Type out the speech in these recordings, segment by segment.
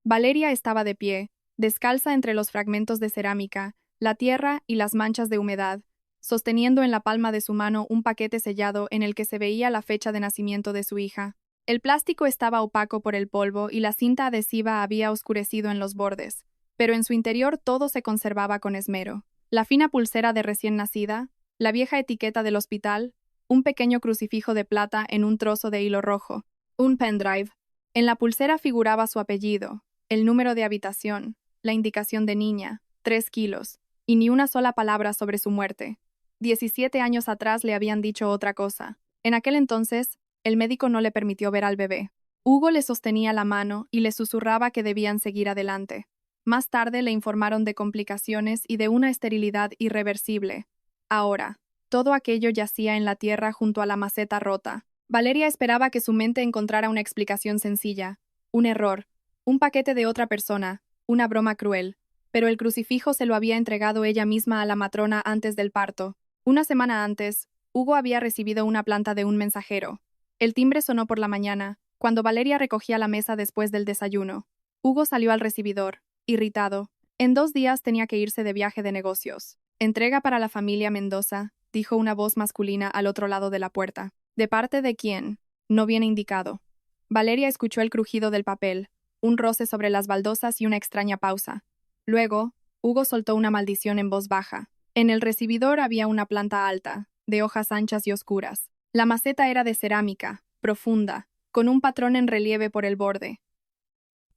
Valeria estaba de pie, descalza entre los fragmentos de cerámica, la tierra y las manchas de humedad, sosteniendo en la palma de su mano un paquete sellado en el que se veía la fecha de nacimiento de su hija. El plástico estaba opaco por el polvo y la cinta adhesiva había oscurecido en los bordes, pero en su interior todo se conservaba con esmero. La fina pulsera de recién nacida, la vieja etiqueta del hospital, un pequeño crucifijo de plata en un trozo de hilo rojo, un pendrive. En la pulsera figuraba su apellido, el número de habitación, la indicación de niña, 3 kilos, y ni una sola palabra sobre su muerte. 17 años atrás le habían dicho otra cosa. En aquel entonces, el médico no le permitió ver al bebé. Hugo le sostenía la mano y le susurraba que debían seguir adelante. Más tarde le informaron de complicaciones y de una esterilidad irreversible. Ahora, todo aquello yacía en la tierra junto a la maceta rota. Valeria esperaba que su mente encontrara una explicación sencilla, un error, un paquete de otra persona, una broma cruel, pero el crucifijo se lo había entregado ella misma a la matrona antes del parto. Una semana antes, Hugo había recibido una planta de un mensajero. El timbre sonó por la mañana, cuando Valeria recogía la mesa después del desayuno. Hugo salió al recibidor, irritado. En 2 días tenía que irse de viaje de negocios. Entrega para la familia Mendoza, dijo una voz masculina al otro lado de la puerta. ¿De parte de quién? No viene indicado. Valeria escuchó el crujido del papel, un roce sobre las baldosas y una extraña pausa. Luego, Hugo soltó una maldición en voz baja. En el recibidor había una planta alta, de hojas anchas y oscuras. La maceta era de cerámica, profunda, con un patrón en relieve por el borde.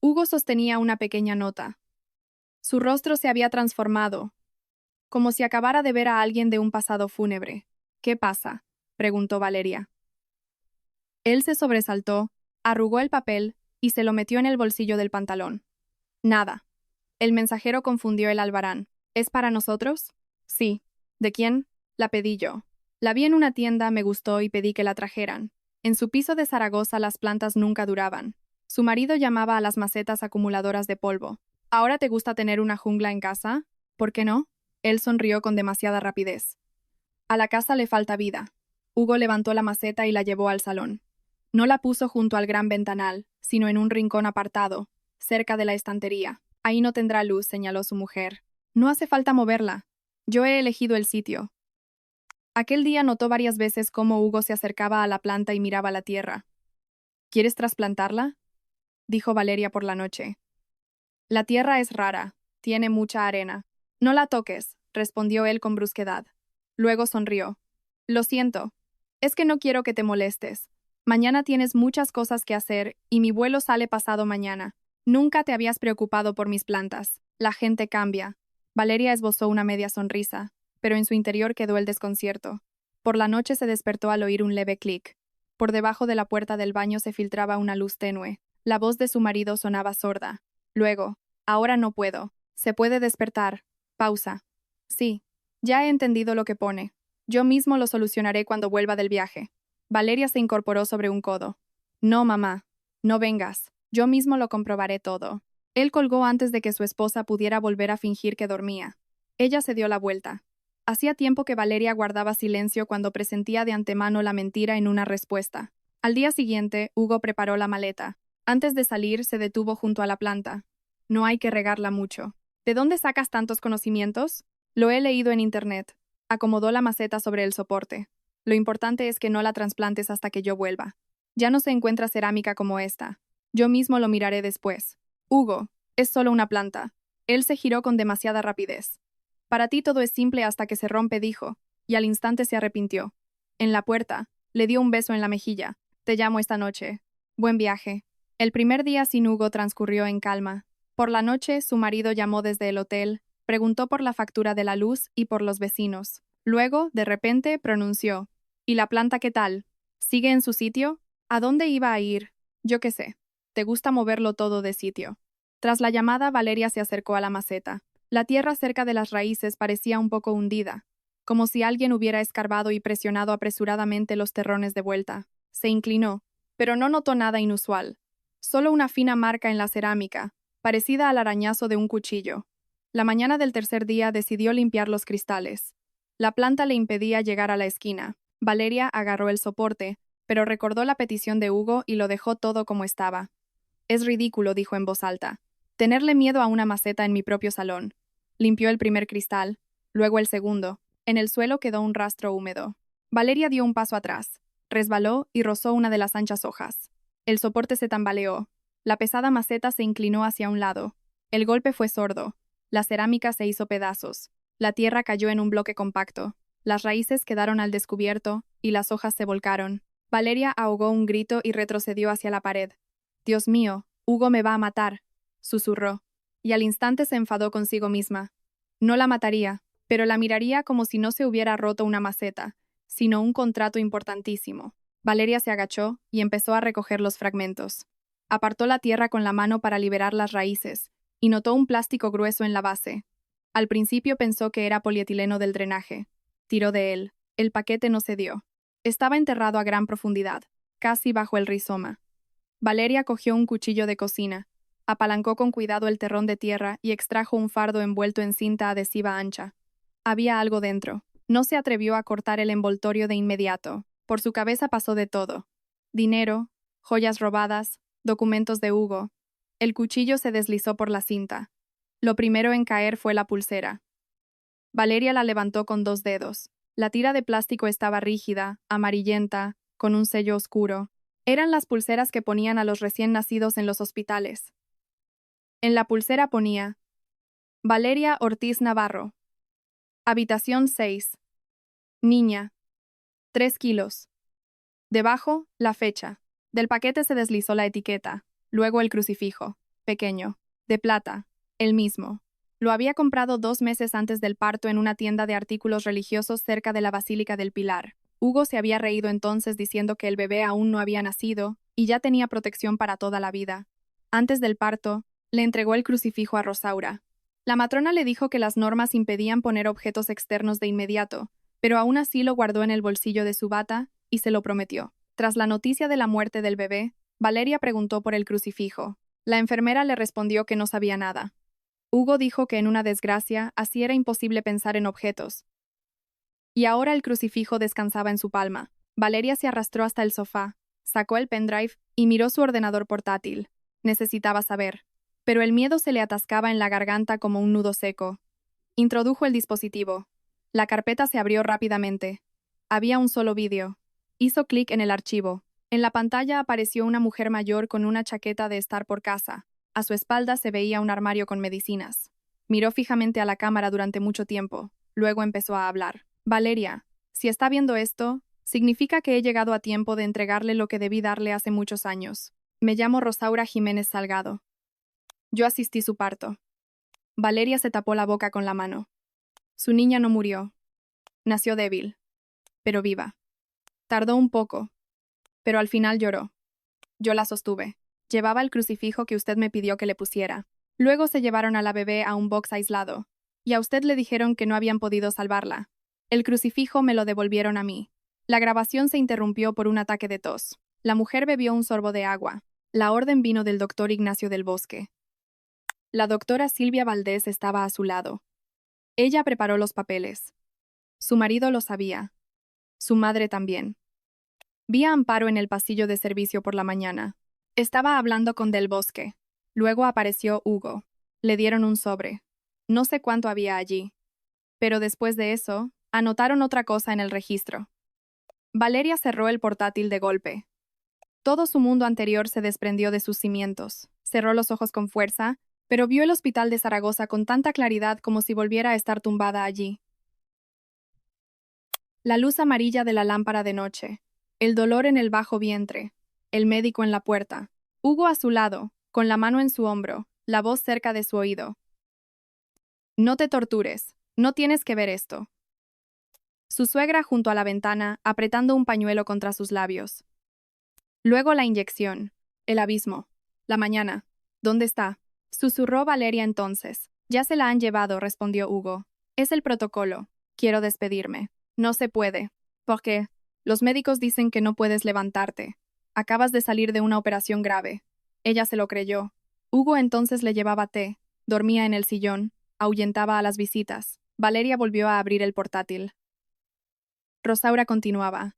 Hugo sostenía una pequeña nota. Su rostro se había transformado, como si acabara de ver a alguien de un pasado fúnebre. ¿Qué pasa?, preguntó Valeria. Él se sobresaltó, arrugó el papel y se lo metió en el bolsillo del pantalón. Nada. El mensajero confundió el albarán. ¿Es para nosotros? Sí. ¿De quién? La pedí yo. La vi en una tienda, me gustó y pedí que la trajeran. En su piso de Zaragoza las plantas nunca duraban. Su marido llamaba a las macetas acumuladoras de polvo. ¿Ahora te gusta tener una jungla en casa? ¿Por qué no? Él sonrió con demasiada rapidez. A la casa le falta vida. Hugo levantó la maceta y la llevó al salón. No la puso junto al gran ventanal, sino en un rincón apartado, cerca de la estantería. Ahí no tendrá luz, señaló su mujer. No hace falta moverla. Yo he elegido el sitio. Aquel día notó varias veces cómo Hugo se acercaba a la planta y miraba la tierra. ¿Quieres trasplantarla?, dijo Valeria por la noche. La tierra es rara, tiene mucha arena. No la toques, respondió él con brusquedad. Luego sonrió. Lo siento. Es que no quiero que te molestes. Mañana tienes muchas cosas que hacer y mi vuelo sale pasado mañana. Nunca te habías preocupado por mis plantas. La gente cambia. Valeria esbozó una media sonrisa, pero en su interior quedó el desconcierto. Por la noche se despertó al oír un leve clic. Por debajo de la puerta del baño se filtraba una luz tenue. La voz de su marido sonaba sorda. Luego, ahora no puedo. Se puede despertar. Pausa. Sí. Ya he entendido lo que pone. Yo mismo lo solucionaré cuando vuelva del viaje. Valeria se incorporó sobre un codo. No, mamá. No vengas. Yo mismo lo comprobaré todo. Él colgó antes de que su esposa pudiera volver a fingir que dormía. Ella se dio la vuelta. Hacía tiempo que Valeria guardaba silencio cuando presentía de antemano la mentira en una respuesta. Al día siguiente, Hugo preparó la maleta. Antes de salir, se detuvo junto a la planta. No hay que regarla mucho. ¿De dónde sacas tantos conocimientos? Lo he leído en internet. Acomodó la maceta sobre el soporte. Lo importante es que no la trasplantes hasta que yo vuelva. Ya no se encuentra cerámica como esta. Yo mismo lo miraré después. Hugo, es solo una planta. Él se giró con demasiada rapidez. Para ti todo es simple hasta que se rompe, dijo, y al instante se arrepintió. En la puerta, le dio un beso en la mejilla. Te llamo esta noche. Buen viaje. El primer día sin Hugo transcurrió en calma. Por la noche, su marido llamó desde el hotel, preguntó por la factura de la luz y por los vecinos. Luego, de repente, pronunció. ¿Y la planta qué tal? ¿Sigue en su sitio? ¿A dónde iba a ir? Yo qué sé. Te gusta moverlo todo de sitio. Tras la llamada, Valeria se acercó a la maceta. La tierra cerca de las raíces parecía un poco hundida, como si alguien hubiera escarbado y presionado apresuradamente los terrones de vuelta. Se inclinó, pero no notó nada inusual. Solo una fina marca en la cerámica, parecida al arañazo de un cuchillo. La mañana del tercer día decidió limpiar los cristales. La planta le impedía llegar a la esquina. Valeria agarró el soporte, pero recordó la petición de Hugo y lo dejó todo como estaba. Es ridículo, dijo en voz alta. Tenerle miedo a una maceta en mi propio salón. Limpió el primer cristal, luego el segundo. En el suelo quedó un rastro húmedo. Valeria dio un paso atrás, resbaló y rozó una de las anchas hojas. El soporte se tambaleó. La pesada maceta se inclinó hacia un lado. El golpe fue sordo. La cerámica se hizo pedazos. La tierra cayó en un bloque compacto. Las raíces quedaron al descubierto y las hojas se volcaron. Valeria ahogó un grito y retrocedió hacia la pared. Dios mío, Hugo me va a matar, susurró, y al instante se enfadó consigo misma. No la mataría, pero la miraría como si no se hubiera roto una maceta, sino un contrato importantísimo. Valeria se agachó y empezó a recoger los fragmentos. Apartó la tierra con la mano para liberar las raíces, y notó un plástico grueso en la base. Al principio pensó que era polietileno del drenaje. Tiró de él. El paquete no cedió. Estaba enterrado a gran profundidad, casi bajo el rizoma. Valeria cogió un cuchillo de cocina, apalancó con cuidado el terrón de tierra y extrajo un fardo envuelto en cinta adhesiva ancha. Había algo dentro. No se atrevió a cortar el envoltorio de inmediato. Por su cabeza pasó de todo. Dinero, joyas robadas, documentos de Hugo. El cuchillo se deslizó por la cinta. Lo primero en caer fue la pulsera. Valeria la levantó con 2 dedos. La tira de plástico estaba rígida, amarillenta, con un sello oscuro. Eran las pulseras que ponían a los recién nacidos en los hospitales. En la pulsera ponía: Valeria Ortiz Navarro. Habitación 6. Niña. 3 kilos. Debajo, la fecha. Del paquete se deslizó la etiqueta, luego el crucifijo, pequeño, de plata, el mismo. Lo había comprado 2 meses antes del parto en una tienda de artículos religiosos cerca de la Basílica del Pilar. Hugo se había reído entonces diciendo que el bebé aún no había nacido y ya tenía protección para toda la vida. Antes del parto, le entregó el crucifijo a Rosaura. La matrona le dijo que las normas impedían poner objetos externos de inmediato, pero aún así lo guardó en el bolsillo de su bata y se lo prometió. Tras la noticia de la muerte del bebé, Valeria preguntó por el crucifijo. La enfermera le respondió que no sabía nada. Hugo dijo que en una desgracia así era imposible pensar en objetos. Y ahora el crucifijo descansaba en su palma. Valeria se arrastró hasta el sofá, sacó el pendrive y miró su ordenador portátil. Necesitaba saber. Pero el miedo se le atascaba en la garganta como un nudo seco. Introdujo el dispositivo. La carpeta se abrió rápidamente. Había un solo vídeo. Hizo clic en el archivo. En la pantalla apareció una mujer mayor con una chaqueta de estar por casa. A su espalda se veía un armario con medicinas. Miró fijamente a la cámara durante mucho tiempo. Luego empezó a hablar. Valeria, si está viendo esto, significa que he llegado a tiempo de entregarle lo que debí darle hace muchos años. Me llamo Rosaura Jiménez Salgado. Yo asistí su parto. Valeria se tapó la boca con la mano. Su niña no murió. Nació débil, pero viva. Tardó un poco, pero al final lloró. Yo la sostuve. Llevaba el crucifijo que usted me pidió que le pusiera. Luego se llevaron a la bebé a un box aislado, y a usted le dijeron que no habían podido salvarla. El crucifijo me lo devolvieron a mí. La grabación se interrumpió por un ataque de tos. La mujer bebió un sorbo de agua. La orden vino del doctor Ignacio del Bosque. La doctora Silvia Valdés estaba a su lado. Ella preparó los papeles. Su marido lo sabía. Su madre también. Vi a Amparo en el pasillo de servicio por la mañana. Estaba hablando con Del Bosque. Luego apareció Hugo. Le dieron un sobre. No sé cuánto había allí. Pero después de eso, anotaron otra cosa en el registro. Valeria cerró el portátil de golpe. Todo su mundo anterior se desprendió de sus cimientos. Cerró los ojos con fuerza, pero vio el hospital de Zaragoza con tanta claridad como si volviera a estar tumbada allí. La luz amarilla de la lámpara de noche, el dolor en el bajo vientre, el médico en la puerta, Hugo a su lado, con la mano en su hombro, la voz cerca de su oído. No te tortures, no tienes que ver esto. Su suegra junto a la ventana, apretando un pañuelo contra sus labios. Luego la inyección, el abismo, la mañana. ¿Dónde está? Susurró Valeria entonces. Ya se la han llevado, respondió Hugo. Es el protocolo. Quiero despedirme. No se puede. ¿Por qué? Los médicos dicen que no puedes levantarte. Acabas de salir de una operación grave. Ella se lo creyó. Hugo entonces le llevaba té, dormía en el sillón, ahuyentaba a las visitas. Valeria volvió a abrir el portátil. Rosaura continuaba.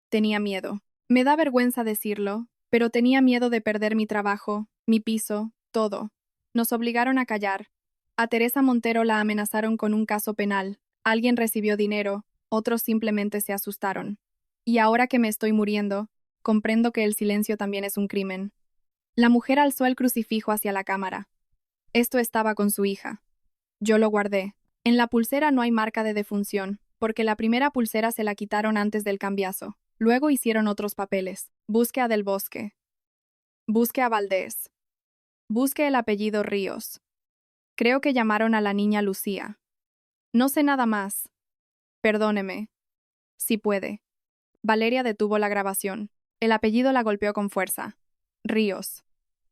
Tenía miedo. Me da vergüenza decirlo, pero tenía miedo de perder mi trabajo, mi piso, todo. Nos obligaron a callar. A Teresa Montero la amenazaron con un caso penal. Alguien recibió dinero, otros simplemente se asustaron. Y ahora que me estoy muriendo, comprendo que el silencio también es un crimen. La mujer alzó el crucifijo hacia la cámara. Esto estaba con su hija. Yo lo guardé. En la pulsera no hay marca de defunción, porque la primera pulsera se la quitaron antes del cambiazo. Luego hicieron otros papeles. Busque a Del Bosque. Busque a Valdés. Busque el apellido Ríos. Creo que llamaron a la niña Lucía. No sé nada más. Perdóneme. Si puede. Valeria detuvo la grabación. El apellido la golpeó con fuerza. Ríos.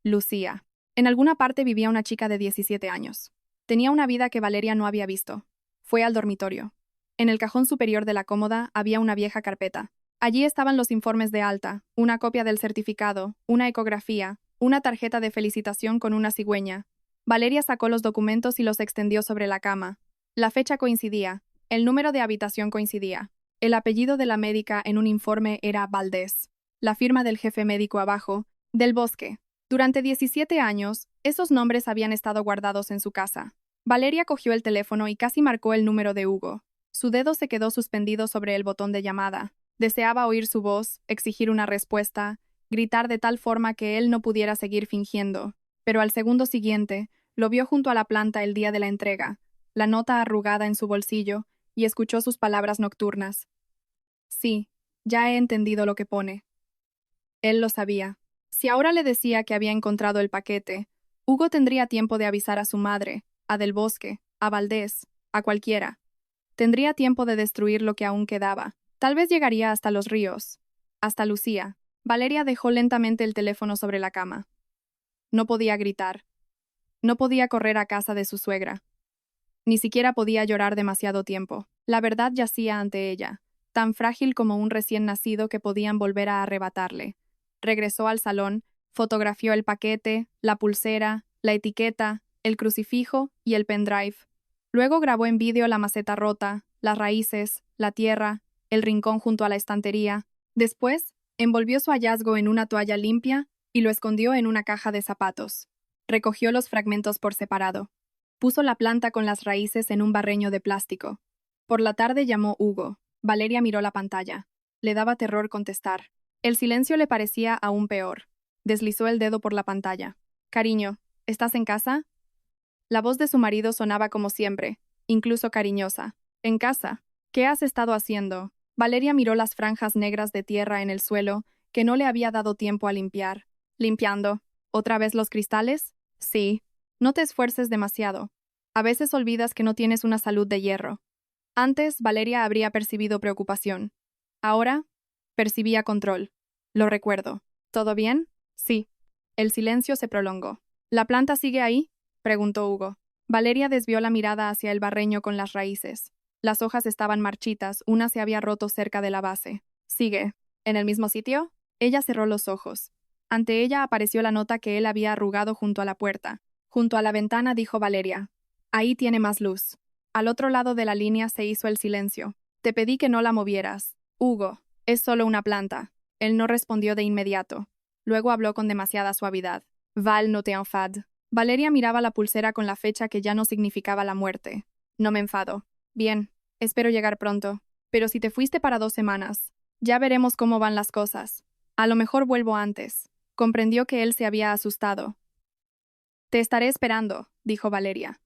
Lucía. En alguna parte vivía una chica de 17 años. Tenía una vida que Valeria no había visto. Fue al dormitorio. En el cajón superior de la cómoda había una vieja carpeta. Allí estaban los informes de alta, una copia del certificado, una ecografía, una tarjeta de felicitación con una cigüeña. Valeria sacó los documentos y los extendió sobre la cama. La fecha coincidía, el número de habitación coincidía. El apellido de la médica en un informe era Valdés. La firma del jefe médico abajo, Del Bosque. Durante 17 años, esos nombres habían estado guardados en su casa. Valeria cogió el teléfono y casi marcó el número de Hugo. Su dedo se quedó suspendido sobre el botón de llamada. Deseaba oír su voz, exigir una respuesta, gritar de tal forma que él no pudiera seguir fingiendo. Pero al segundo siguiente, lo vio junto a la planta el día de la entrega, la nota arrugada en su bolsillo, y escuchó sus palabras nocturnas. Sí, ya he entendido lo que pone. Él lo sabía. Si ahora le decía que había encontrado el paquete, Hugo tendría tiempo de avisar a su madre, a Del Bosque, a Valdés, a cualquiera. Tendría tiempo de destruir lo que aún quedaba. Tal vez llegaría hasta los Ríos, hasta Lucía. Valeria dejó lentamente el teléfono sobre la cama. No podía gritar. No podía correr a casa de su suegra. Ni siquiera podía llorar demasiado tiempo. La verdad yacía ante ella, tan frágil como un recién nacido que podían volver a arrebatarle. Regresó al salón, fotografió el paquete, la pulsera, la etiqueta, el crucifijo y el pendrive. Luego grabó en vídeo la maceta rota, las raíces, la tierra, el rincón junto a la estantería. Después, envolvió su hallazgo en una toalla limpia y lo escondió en una caja de zapatos. Recogió los fragmentos por separado. Puso la planta con las raíces en un barreño de plástico. Por la tarde llamó Hugo. Valeria miró la pantalla. Le daba terror contestar. El silencio le parecía aún peor. Deslizó el dedo por la pantalla. Cariño, ¿estás en casa? La voz de su marido sonaba como siempre, incluso cariñosa. ¿En casa? ¿Qué has estado haciendo? Valeria miró las franjas negras de tierra en el suelo, que no le había dado tiempo a limpiar. ¿Limpiando? ¿Otra vez los cristales? Sí. No te esfuerces demasiado. A veces olvidas que no tienes una salud de hierro. Antes, Valeria habría percibido preocupación. Ahora, percibía control. Lo recuerdo. ¿Todo bien? Sí. El silencio se prolongó. ¿La planta sigue ahí? Preguntó Hugo. Valeria desvió la mirada hacia el barreño con las raíces. Las hojas estaban marchitas, una se había roto cerca de la base. ¿Sigue? ¿En el mismo sitio? Ella cerró los ojos. Ante ella apareció la nota que él había arrugado junto a la puerta. Junto a la ventana, dijo Valeria. Ahí tiene más luz. Al otro lado de la línea se hizo el silencio. Te pedí que no la movieras. Hugo, es solo una planta. Él no respondió de inmediato. Luego habló con demasiada suavidad. Val, no te enfades. Valeria miraba la pulsera con la fecha que ya no significaba la muerte. No me enfado. Bien, espero llegar pronto. Pero si te fuiste para 2 semanas, ya veremos cómo van las cosas. A lo mejor vuelvo antes. Comprendió que él se había asustado. Te estaré esperando, dijo Valeria.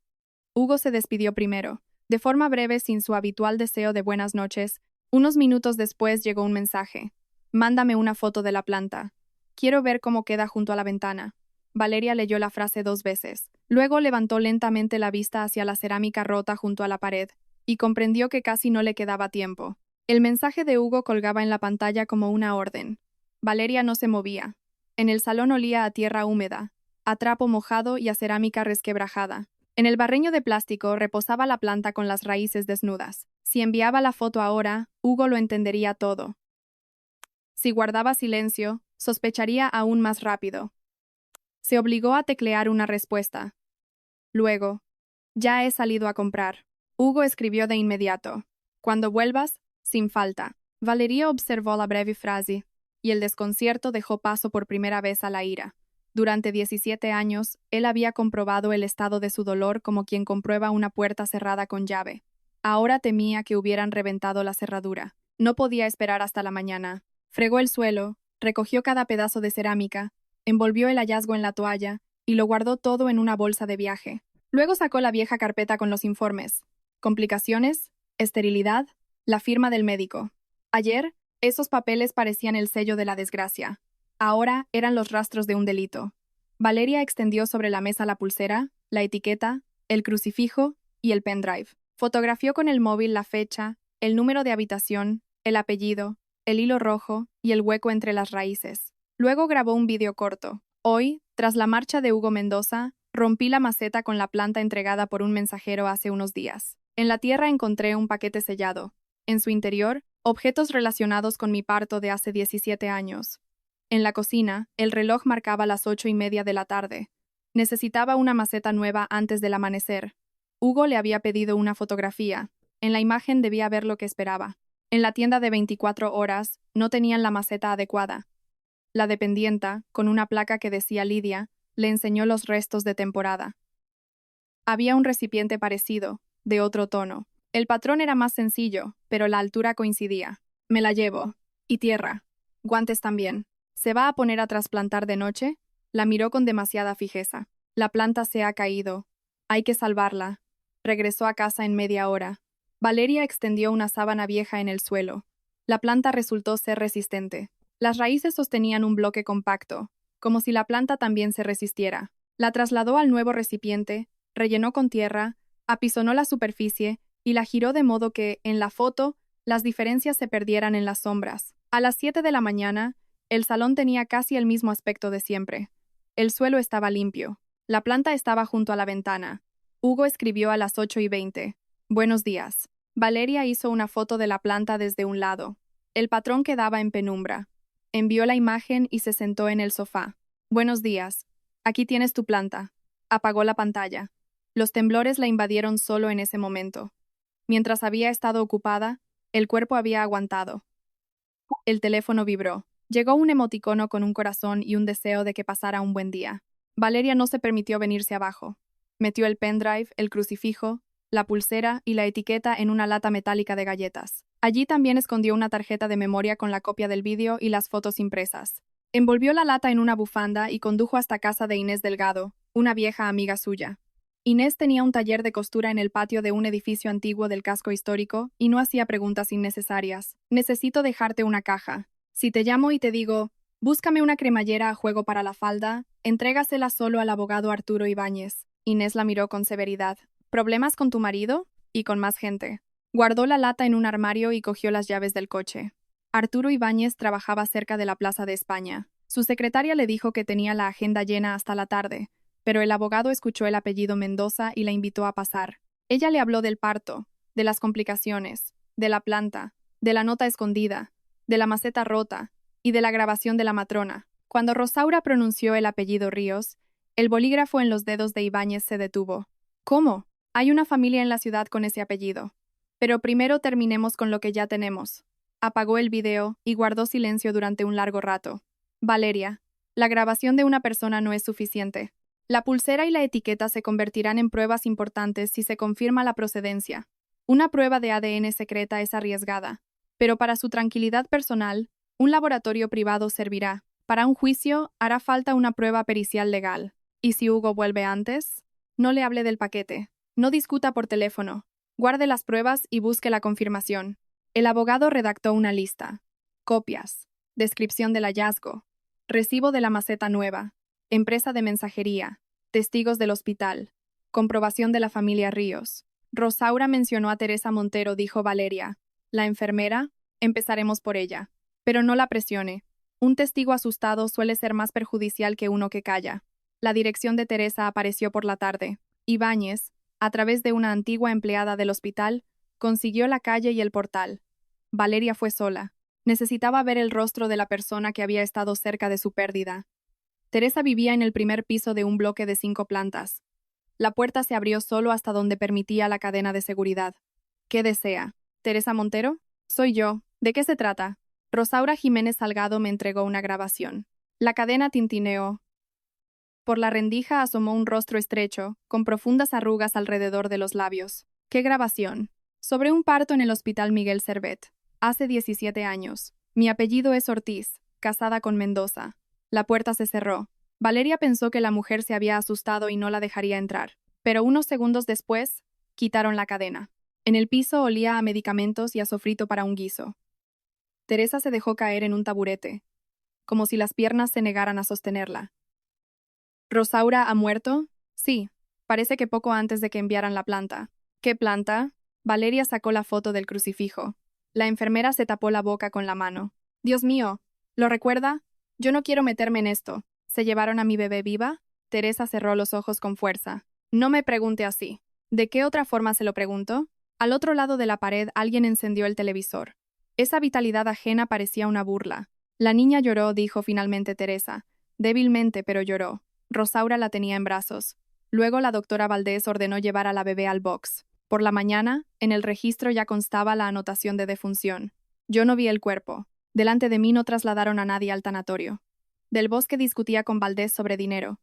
Hugo se despidió primero, de forma breve sin su habitual deseo de buenas noches. Unos minutos después llegó un mensaje. Mándame una foto de la planta. Quiero ver cómo queda junto a la ventana. Valeria leyó la frase 2 veces. Luego levantó lentamente la vista hacia la cerámica rota junto a la pared, y comprendió que casi no le quedaba tiempo. El mensaje de Hugo colgaba en la pantalla como una orden. Valeria no se movía. En el salón olía a tierra húmeda, a trapo mojado y a cerámica resquebrajada. En el barreño de plástico reposaba la planta con las raíces desnudas. Si enviaba la foto ahora, Hugo lo entendería todo. Si guardaba silencio, sospecharía aún más rápido. Se obligó a teclear una respuesta. Luego, ya he salido a comprar. Hugo escribió de inmediato. Cuando vuelvas, sin falta. Valeria observó la breve frase, y el desconcierto dejó paso por primera vez a la ira. Durante 17 años, él había comprobado el estado de su dolor como quien comprueba una puerta cerrada con llave. Ahora temía que hubieran reventado la cerradura. No podía esperar hasta la mañana. Fregó el suelo, recogió cada pedazo de cerámica, envolvió el hallazgo en la toalla y lo guardó todo en una bolsa de viaje. Luego sacó la vieja carpeta con los informes. Complicaciones, esterilidad, la firma del médico. Ayer, esos papeles parecían el sello de la desgracia. Ahora eran los rastros de un delito. Valeria extendió sobre la mesa la pulsera, la etiqueta, el crucifijo y el pendrive. Fotografió con el móvil la fecha, el número de habitación, el apellido, el hilo rojo y el hueco entre las raíces. Luego grabó un vídeo corto. Hoy, tras la marcha de Hugo Mendoza, rompí la maceta con la planta entregada por un mensajero hace unos días. En la tierra encontré un paquete sellado. En su interior, objetos relacionados con mi parto de hace 17 años. En la cocina, el reloj marcaba las 8:30 de la tarde. Necesitaba una maceta nueva antes del amanecer. Hugo le había pedido una fotografía. En la imagen debía ver lo que esperaba. En la tienda de 24 horas, no tenían la maceta adecuada. La dependienta, con una placa que decía Lidia, le enseñó los restos de temporada. Había un recipiente parecido, de otro tono. El patrón era más sencillo, pero la altura coincidía. Me la llevo. Y tierra. Guantes también. ¿Se va a poner a trasplantar de noche? La miró con demasiada fijeza. La planta se ha caído. Hay que salvarla. Regresó a casa en media hora. Valeria extendió una sábana vieja en el suelo. La planta resultó ser resistente. Las raíces sostenían un bloque compacto, como si la planta también se resistiera. La trasladó al nuevo recipiente, rellenó con tierra, apisonó la superficie y la giró de modo que, en la foto, las diferencias se perdieran en las sombras. A las 7 de la mañana, el salón tenía casi el mismo aspecto de siempre. El suelo estaba limpio. La planta estaba junto a la ventana. Hugo escribió a las 8:20. Buenos días. Valeria hizo una foto de la planta desde un lado. El patrón quedaba en penumbra. Envió la imagen y se sentó en el sofá. Buenos días. Aquí tienes tu planta. Apagó la pantalla. Los temblores la invadieron solo en ese momento. Mientras había estado ocupada, el cuerpo había aguantado. El teléfono vibró. Llegó un emoticono con un corazón y un deseo de que pasara un buen día. Valeria no se permitió venirse abajo. Metió el pendrive, el crucifijo, la pulsera y la etiqueta en una lata metálica de galletas. Allí también escondió una tarjeta de memoria con la copia del vídeo y las fotos impresas. Envolvió la lata en una bufanda y condujo hasta casa de Inés Delgado, una vieja amiga suya. Inés tenía un taller de costura en el patio de un edificio antiguo del casco histórico y no hacía preguntas innecesarias. Necesito dejarte una caja. Si te llamo y te digo, búscame una cremallera a juego para la falda, entrégasela solo al abogado Arturo Ibáñez. Inés la miró con severidad. ¿Problemas con tu marido? Y con más gente. Guardó la lata en un armario y cogió las llaves del coche. Arturo Ibáñez trabajaba cerca de la Plaza de España. Su secretaria le dijo que tenía la agenda llena hasta la tarde, pero el abogado escuchó el apellido Mendoza y la invitó a pasar. Ella le habló del parto, de las complicaciones, de la planta, de la nota escondida, de la maceta rota y de la grabación de la matrona. Cuando Rosaura pronunció el apellido Ríos, el bolígrafo en los dedos de Ibáñez se detuvo. ¿Cómo? Hay una familia en la ciudad con ese apellido. Pero primero terminemos con lo que ya tenemos. Apagó el video y guardó silencio durante un largo rato. Valeria, la grabación de una persona no es suficiente. La pulsera y la etiqueta se convertirán en pruebas importantes si se confirma la procedencia. Una prueba de ADN secreta es arriesgada, pero para su tranquilidad personal, un laboratorio privado servirá. Para un juicio, hará falta una prueba pericial legal. ¿Y si Hugo vuelve antes? No le hable del paquete. No discuta por teléfono. Guarde las pruebas y busque la confirmación. El abogado redactó una lista. Copias. Descripción del hallazgo. Recibo de la maceta nueva. Empresa de mensajería. Testigos del hospital. Comprobación de la familia Ríos. Rosaura mencionó a Teresa Montero, dijo Valeria. La enfermera, empezaremos por ella. Pero no la presione. Un testigo asustado suele ser más perjudicial que uno que calla. La dirección de Teresa apareció por la tarde. Ibáñez, a través de una antigua empleada del hospital, consiguió la calle y el portal. Valeria fue sola. Necesitaba ver el rostro de la persona que había estado cerca de su pérdida. Teresa vivía en el primer piso de un bloque de 5 plantas. La puerta se abrió solo hasta donde permitía la cadena de seguridad. ¿Qué desea? ¿Teresa Montero? Soy yo. ¿De qué se trata? Rosaura Jiménez Salgado me entregó una grabación. La cadena tintineó. Por la rendija asomó un rostro estrecho, con profundas arrugas alrededor de los labios. ¡Qué grabación! Sobre un parto en el Hospital Miguel Servet. Hace 17 años. Mi apellido es Ortiz, casada con Mendoza. La puerta se cerró. Valeria pensó que la mujer se había asustado y no la dejaría entrar. Pero unos segundos después, quitaron la cadena. En el piso olía a medicamentos y a sofrito para un guiso. Teresa se dejó caer en un taburete, como si las piernas se negaran a sostenerla. ¿Rosaura ha muerto? Sí, parece que poco antes de que enviaran la planta. ¿Qué planta? Valeria sacó la foto del crucifijo. La enfermera se tapó la boca con la mano. Dios mío, ¿lo recuerda? Yo no quiero meterme en esto. ¿Se llevaron a mi bebé viva? Teresa cerró los ojos con fuerza. No me pregunte así. ¿De qué otra forma se lo pregunto? Al otro lado de la pared alguien encendió el televisor. Esa vitalidad ajena parecía una burla. La niña lloró, dijo finalmente Teresa. Débilmente, pero lloró. Rosaura la tenía en brazos. Luego la doctora Valdés ordenó llevar a la bebé al box. Por la mañana, en el registro ya constaba la anotación de defunción. Yo no vi el cuerpo. Delante de mí no trasladaron a nadie al tanatorio. Del Bosque discutía con Valdés sobre dinero.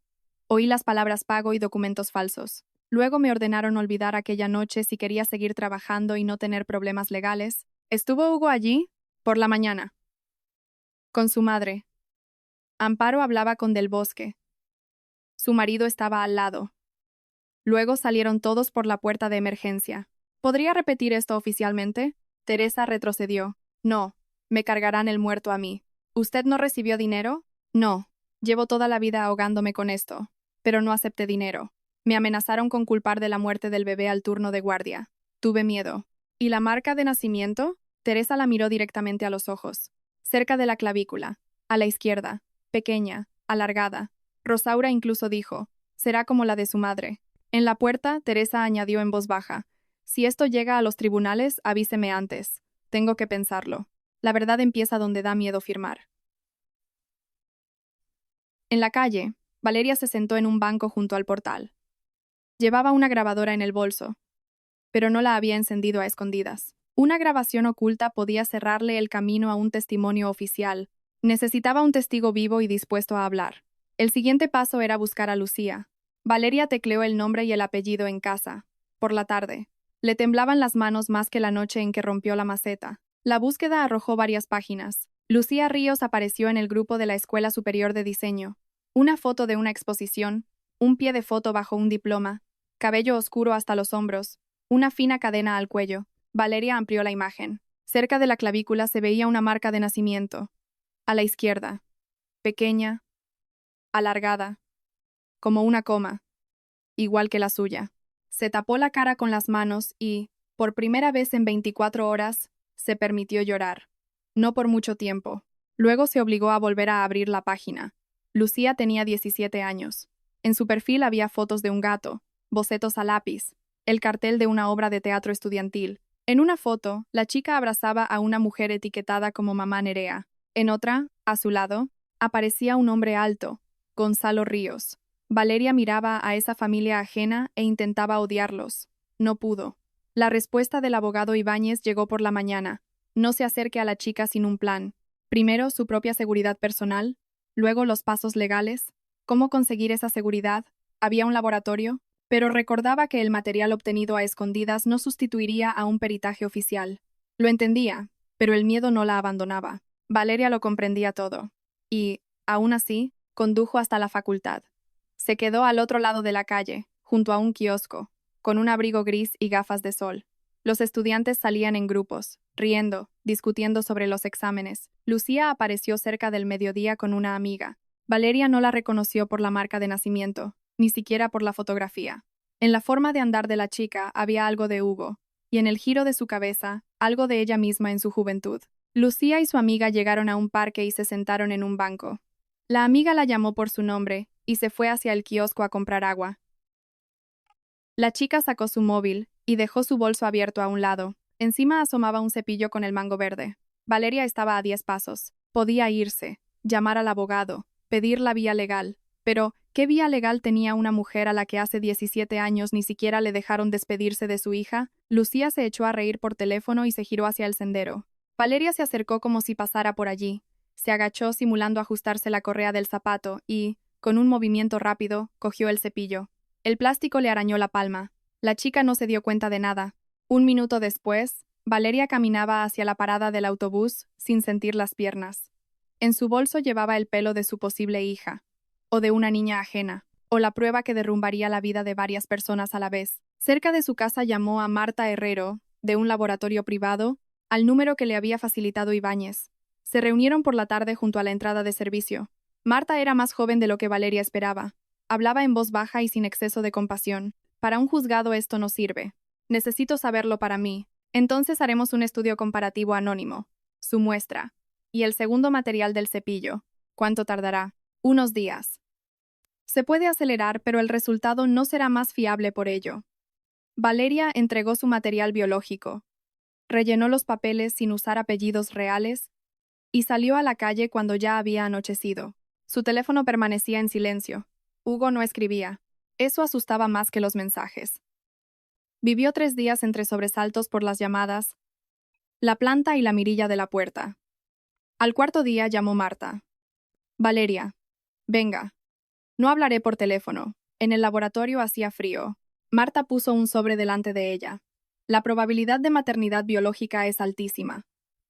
Oí las palabras pago y documentos falsos. Luego me ordenaron olvidar aquella noche si quería seguir trabajando y no tener problemas legales. ¿Estuvo Hugo allí? Por la mañana. Con su madre. Amparo hablaba con Del Bosque. Su marido estaba al lado. Luego salieron todos por la puerta de emergencia. ¿Podría repetir esto oficialmente? Teresa retrocedió. No, me cargarán el muerto a mí. ¿Usted no recibió dinero? No. Llevo toda la vida ahogándome con esto. Pero no acepté dinero. Me amenazaron con culpar de la muerte del bebé al turno de guardia. Tuve miedo. ¿Y la marca de nacimiento? Teresa la miró directamente a los ojos. Cerca de la clavícula. A la izquierda. Pequeña. Alargada. Rosaura incluso dijo, será como la de su madre. En la puerta, Teresa añadió en voz baja, si esto llega a los tribunales, avíseme antes. Tengo que pensarlo. La verdad empieza donde da miedo firmar. En la calle, Valeria se sentó en un banco junto al portal. Llevaba una grabadora en el bolso, pero no la había encendido a escondidas. Una grabación oculta podía cerrarle el camino a un testimonio oficial. Necesitaba un testigo vivo y dispuesto a hablar. El siguiente paso era buscar a Lucía. Valeria tecleó el nombre y el apellido en casa. Por la tarde. Le temblaban las manos más que la noche en que rompió la maceta. La búsqueda arrojó varias páginas. Lucía Ríos apareció en el grupo de la Escuela Superior de Diseño. Una foto de una exposición, un pie de foto bajo un diploma, cabello oscuro hasta los hombros, una fina cadena al cuello. Valeria amplió la imagen. Cerca de la clavícula se veía una marca de nacimiento. A la izquierda. Pequeña. Alargada. Como una coma. Igual que la suya. Se tapó la cara con las manos y, por primera vez en 24 horas, se permitió llorar. No por mucho tiempo. Luego se obligó a volver a abrir la página. Lucía tenía 17 años. En su perfil había fotos de un gato, bocetos a lápiz, el cartel de una obra de teatro estudiantil. En una foto, la chica abrazaba a una mujer etiquetada como Mamá Nerea. En otra, a su lado, aparecía un hombre alto, Gonzalo Ríos. Valeria miraba a esa familia ajena e intentaba odiarlos. No pudo. La respuesta del abogado Ibáñez llegó por la mañana. No se acerque a la chica sin un plan. Primero su propia seguridad personal, luego los pasos legales. ¿Cómo conseguir esa seguridad? ¿Había un laboratorio? Pero recordaba que el material obtenido a escondidas no sustituiría a un peritaje oficial. Lo entendía, pero el miedo no la abandonaba. Valeria lo comprendía todo. Y, aún así, condujo hasta la facultad. Se quedó al otro lado de la calle, junto a un kiosco, con un abrigo gris y gafas de sol. Los estudiantes salían en grupos, riendo, discutiendo sobre los exámenes. Lucía apareció cerca del mediodía con una amiga. Valeria no la reconoció por la marca de nacimiento, ni siquiera por la fotografía. En la forma de andar de la chica había algo de Hugo, y en el giro de su cabeza, algo de ella misma en su juventud. Lucía y su amiga llegaron a un parque y se sentaron en un banco. La amiga la llamó por su nombre, y se fue hacia el kiosco a comprar agua. La chica sacó su móvil y dejó su bolso abierto a un lado. Encima asomaba un cepillo con el mango verde. Valeria estaba a 10 pasos. Podía irse, llamar al abogado, pedir la vía legal. Pero, ¿qué vía legal tenía una mujer a la que hace 17 años ni siquiera le dejaron despedirse de su hija? Lucía se echó a reír por teléfono y se giró hacia el sendero. Valeria se acercó como si pasara por allí. Se agachó simulando ajustarse la correa del zapato y, Con un movimiento rápido, cogió el cepillo. El plástico le arañó la palma. La chica no se dio cuenta de nada. Un minuto después, Valeria caminaba hacia la parada del autobús sin sentir las piernas. En su bolso llevaba el pelo de su posible hija, o de una niña ajena, o la prueba que derrumbaría la vida de varias personas a la vez. Cerca de su casa llamó a Marta Herrero, de un laboratorio privado, al número que le había facilitado Ibáñez. Se reunieron por la tarde junto a la entrada de servicio. Marta era más joven de lo que Valeria esperaba. Hablaba en voz baja y sin exceso de compasión. Para un juzgado esto no sirve. Necesito saberlo para mí. Entonces haremos un estudio comparativo anónimo. Su muestra. Y el segundo material del cepillo. ¿Cuánto tardará? Unos días. Se puede acelerar, pero el resultado no será más fiable por ello. Valeria entregó su material biológico. Rellenó los papeles sin usar apellidos reales y salió a la calle cuando ya había anochecido. Su teléfono permanecía en silencio. Hugo no escribía. Eso asustaba más que los mensajes. Vivió 3 días entre sobresaltos por las llamadas, la planta y la mirilla de la puerta. Al cuarto día llamó Marta. Valeria. Venga. No hablaré por teléfono. En el laboratorio hacía frío. Marta puso un sobre delante de ella. La probabilidad de maternidad biológica es altísima.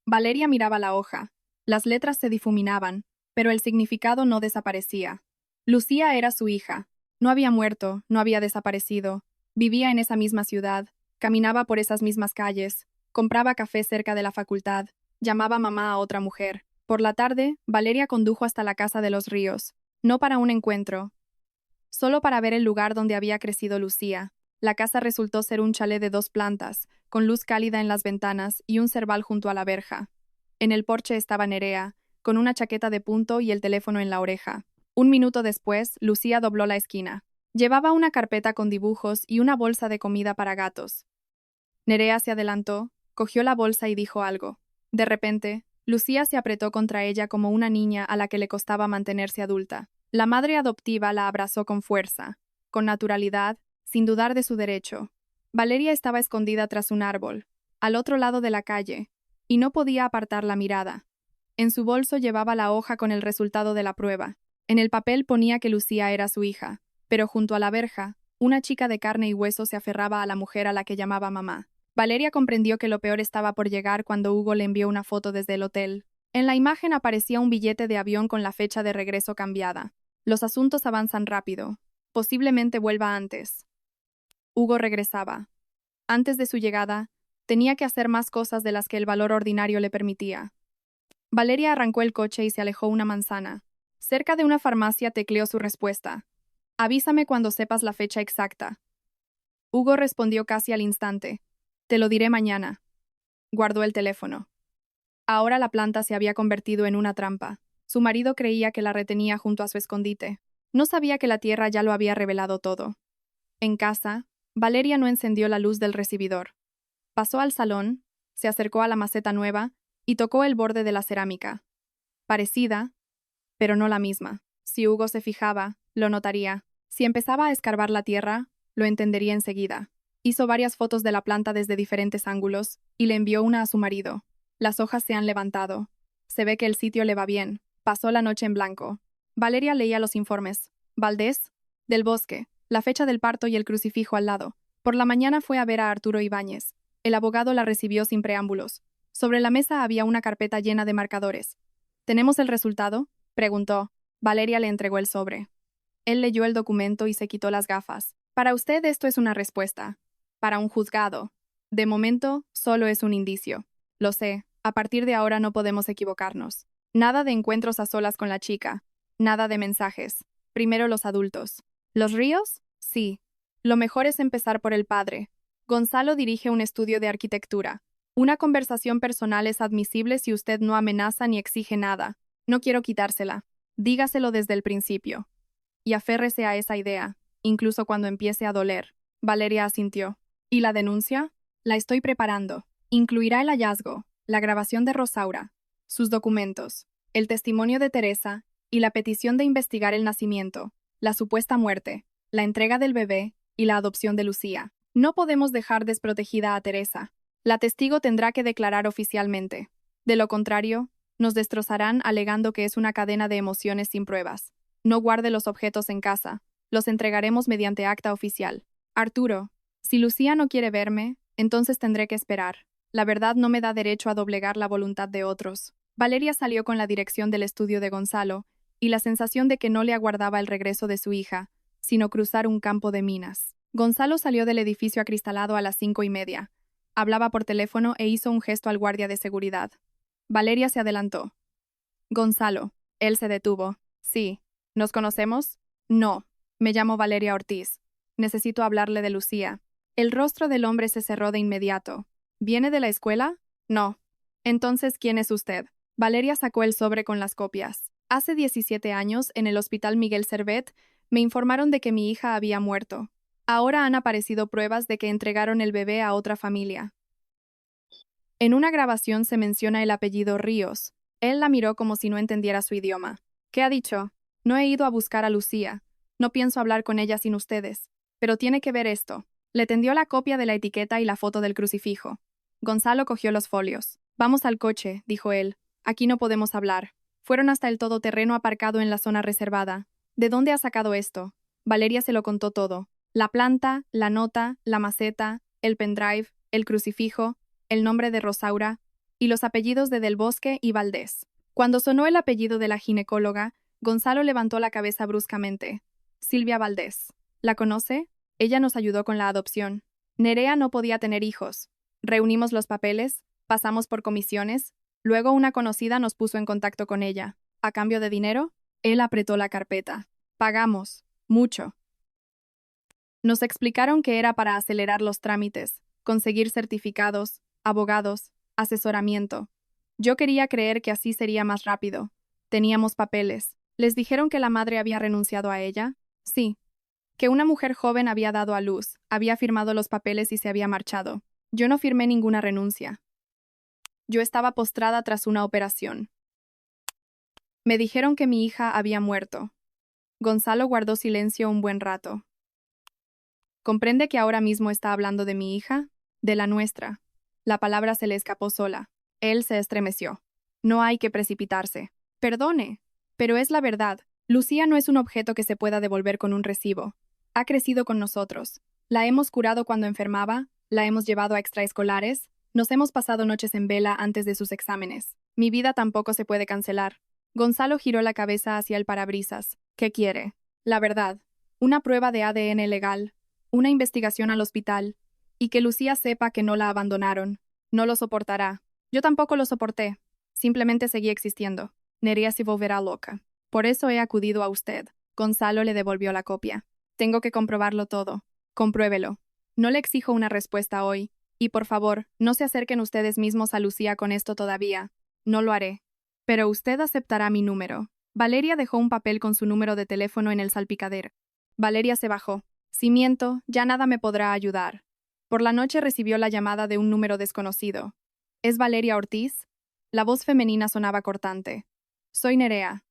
Valeria miraba la hoja. Las letras se difuminaban, pero el significado no desaparecía. Lucía era su hija. No había muerto, no había desaparecido. Vivía en esa misma ciudad, caminaba por esas mismas calles, compraba café cerca de la facultad, llamaba mamá a otra mujer. Por la tarde, Valeria condujo hasta la casa de los Ríos, no para un encuentro, solo para ver el lugar donde había crecido Lucía. La casa resultó ser un chalet de 2 plantas, con luz cálida en las ventanas y un cerval junto a la verja. En el porche estaba Nerea, con una chaqueta de punto y el teléfono en la oreja. Un minuto después, Lucía dobló la esquina. Llevaba una carpeta con dibujos y una bolsa de comida para gatos. Nerea se adelantó, cogió la bolsa y dijo algo. De repente, Lucía se apretó contra ella como una niña a la que le costaba mantenerse adulta. La madre adoptiva la abrazó con fuerza, con naturalidad, sin dudar de su derecho. Valeria estaba escondida tras un árbol, al otro lado de la calle, y no podía apartar la mirada. En su bolso llevaba la hoja con el resultado de la prueba. En el papel ponía que Lucía era su hija, pero junto a la verja, una chica de carne y hueso se aferraba a la mujer a la que llamaba mamá. Valeria comprendió que lo peor estaba por llegar cuando Hugo le envió una foto desde el hotel. En la imagen aparecía un billete de avión con la fecha de regreso cambiada. Los asuntos avanzan rápido. Posiblemente vuelva antes. Hugo regresaba. Antes de su llegada, tenía que hacer más cosas de las que el valor ordinario le permitía. Valeria arrancó el coche y se alejó una manzana. Cerca de una farmacia tecleó su respuesta. Avísame cuando sepas la fecha exacta. Hugo respondió casi al instante. Te lo diré mañana. Guardó el teléfono. Ahora la planta se había convertido en una trampa. Su marido creía que la retenía junto a su escondite. No sabía que la tierra ya lo había revelado todo. En casa, Valeria no encendió la luz del recibidor. Pasó al salón, se acercó a la maceta nueva y tocó el borde de la cerámica. Parecida, pero no la misma. Si Hugo se fijaba, lo notaría. Si empezaba a escarbar la tierra, lo entendería enseguida. Hizo varias fotos de la planta desde diferentes ángulos y le envió una a su marido. Las hojas se han levantado. Se ve que el sitio le va bien. Pasó la noche en blanco. Valeria leía los informes. Valdés, del Bosque, la fecha del parto y el crucifijo al lado. Por la mañana fue a ver a Arturo Ibáñez. El abogado la recibió sin preámbulos. Sobre la mesa había una carpeta llena de marcadores. ¿Tenemos el resultado?, preguntó. Valeria le entregó el sobre. Él leyó el documento y se quitó las gafas. Para usted esto es una respuesta. Para un juzgado. De momento, solo es un indicio. Lo sé, a partir de ahora no podemos equivocarnos. Nada de encuentros a solas con la chica. Nada de mensajes. Primero los adultos. ¿Los Ríos? Sí. Lo mejor es empezar por el padre. Gonzalo dirige un estudio de arquitectura. Una conversación personal es admisible si usted no amenaza ni exige nada. No quiero quitársela. Dígaselo desde el principio. Y aférrese a esa idea, incluso cuando empiece a doler. Valeria asintió. ¿Y la denuncia? La estoy preparando. Incluirá el hallazgo, la grabación de Rosaura, sus documentos, el testimonio de Teresa y la petición de investigar el nacimiento, la supuesta muerte, la entrega del bebé y la adopción de Lucía. No podemos dejar desprotegida a Teresa. La testigo tendrá que declarar oficialmente. De lo contrario, nos destrozarán alegando que es una cadena de emociones sin pruebas. No guarde los objetos en casa. Los entregaremos mediante acta oficial. Arturo, si Lucía no quiere verme, entonces tendré que esperar. La verdad no me da derecho a doblegar la voluntad de otros. Valeria salió con la dirección del estudio de Gonzalo, y la sensación de que no le aguardaba el regreso de su hija, sino cruzar un campo de minas. Gonzalo salió del edificio acristalado a las 5:30. Hablaba por teléfono e hizo un gesto al guardia de seguridad. Valeria se adelantó. Gonzalo. Él se detuvo. Sí. ¿Nos conocemos? No. Me llamo Valeria Ortiz. Necesito hablarle de Lucía. El rostro del hombre se cerró de inmediato. ¿Viene de la escuela? No. Entonces, ¿quién es usted? Valeria sacó el sobre con las copias. Hace 17 años, en el Hospital Miguel Servet, me informaron de que mi hija había muerto. Ahora han aparecido pruebas de que entregaron el bebé a otra familia. En una grabación se menciona el apellido Ríos. Él la miró como si no entendiera su idioma. ¿Qué ha dicho? No he ido a buscar a Lucía. No pienso hablar con ella sin ustedes. Pero tiene que ver esto. Le tendió la copia de la etiqueta y la foto del crucifijo. Gonzalo cogió los folios. Vamos al coche, dijo él. Aquí no podemos hablar. Fueron hasta el todoterreno aparcado en la zona reservada. ¿De dónde ha sacado esto? Valeria se lo contó todo. La planta, la nota, la maceta, el pendrive, el crucifijo, el nombre de Rosaura y los apellidos de Del Bosque y Valdés. Cuando sonó el apellido de la ginecóloga, Gonzalo levantó la cabeza bruscamente. Silvia Valdés. ¿La conoce? Ella nos ayudó con la adopción. Nerea no podía tener hijos. Reunimos los papeles, pasamos por comisiones, luego una conocida nos puso en contacto con ella. ¿A cambio de dinero? Él apretó la carpeta. Pagamos. Mucho. Nos explicaron que era para acelerar los trámites, conseguir certificados, abogados, asesoramiento. Yo quería creer que así sería más rápido. Teníamos papeles. ¿Les dijeron que la madre había renunciado a ella? Sí. Que una mujer joven había dado a luz, había firmado los papeles y se había marchado. Yo no firmé ninguna renuncia. Yo estaba postrada tras una operación. Me dijeron que mi hija había muerto. Gonzalo guardó silencio un buen rato. ¿Comprende que ahora mismo está hablando de mi hija? De la nuestra. La palabra se le escapó sola. Él se estremeció. No hay que precipitarse. Perdone. Pero es la verdad. Lucía no es un objeto que se pueda devolver con un recibo. Ha crecido con nosotros. La hemos curado cuando enfermaba, la hemos llevado a extraescolares, nos hemos pasado noches en vela antes de sus exámenes. Mi vida tampoco se puede cancelar. Gonzalo giró la cabeza hacia el parabrisas. ¿Qué quiere? La verdad. Una prueba de ADN legal. Una investigación al hospital. Y que Lucía sepa que no la abandonaron. No lo soportará. Yo tampoco lo soporté. Simplemente seguí existiendo. Nerea se volverá loca. Por eso he acudido a usted. Gonzalo le devolvió la copia. Tengo que comprobarlo todo. Compruébelo. No le exijo una respuesta hoy. Y por favor, no se acerquen ustedes mismos a Lucía con esto todavía. No lo haré. Pero usted aceptará mi número. Valeria dejó un papel con su número de teléfono en el salpicadero. Valeria se bajó. Si miento, ya nada me podrá ayudar. Por la noche recibió la llamada de un número desconocido. ¿Es Valeria Ortiz? La voz femenina sonaba cortante. Soy Nerea.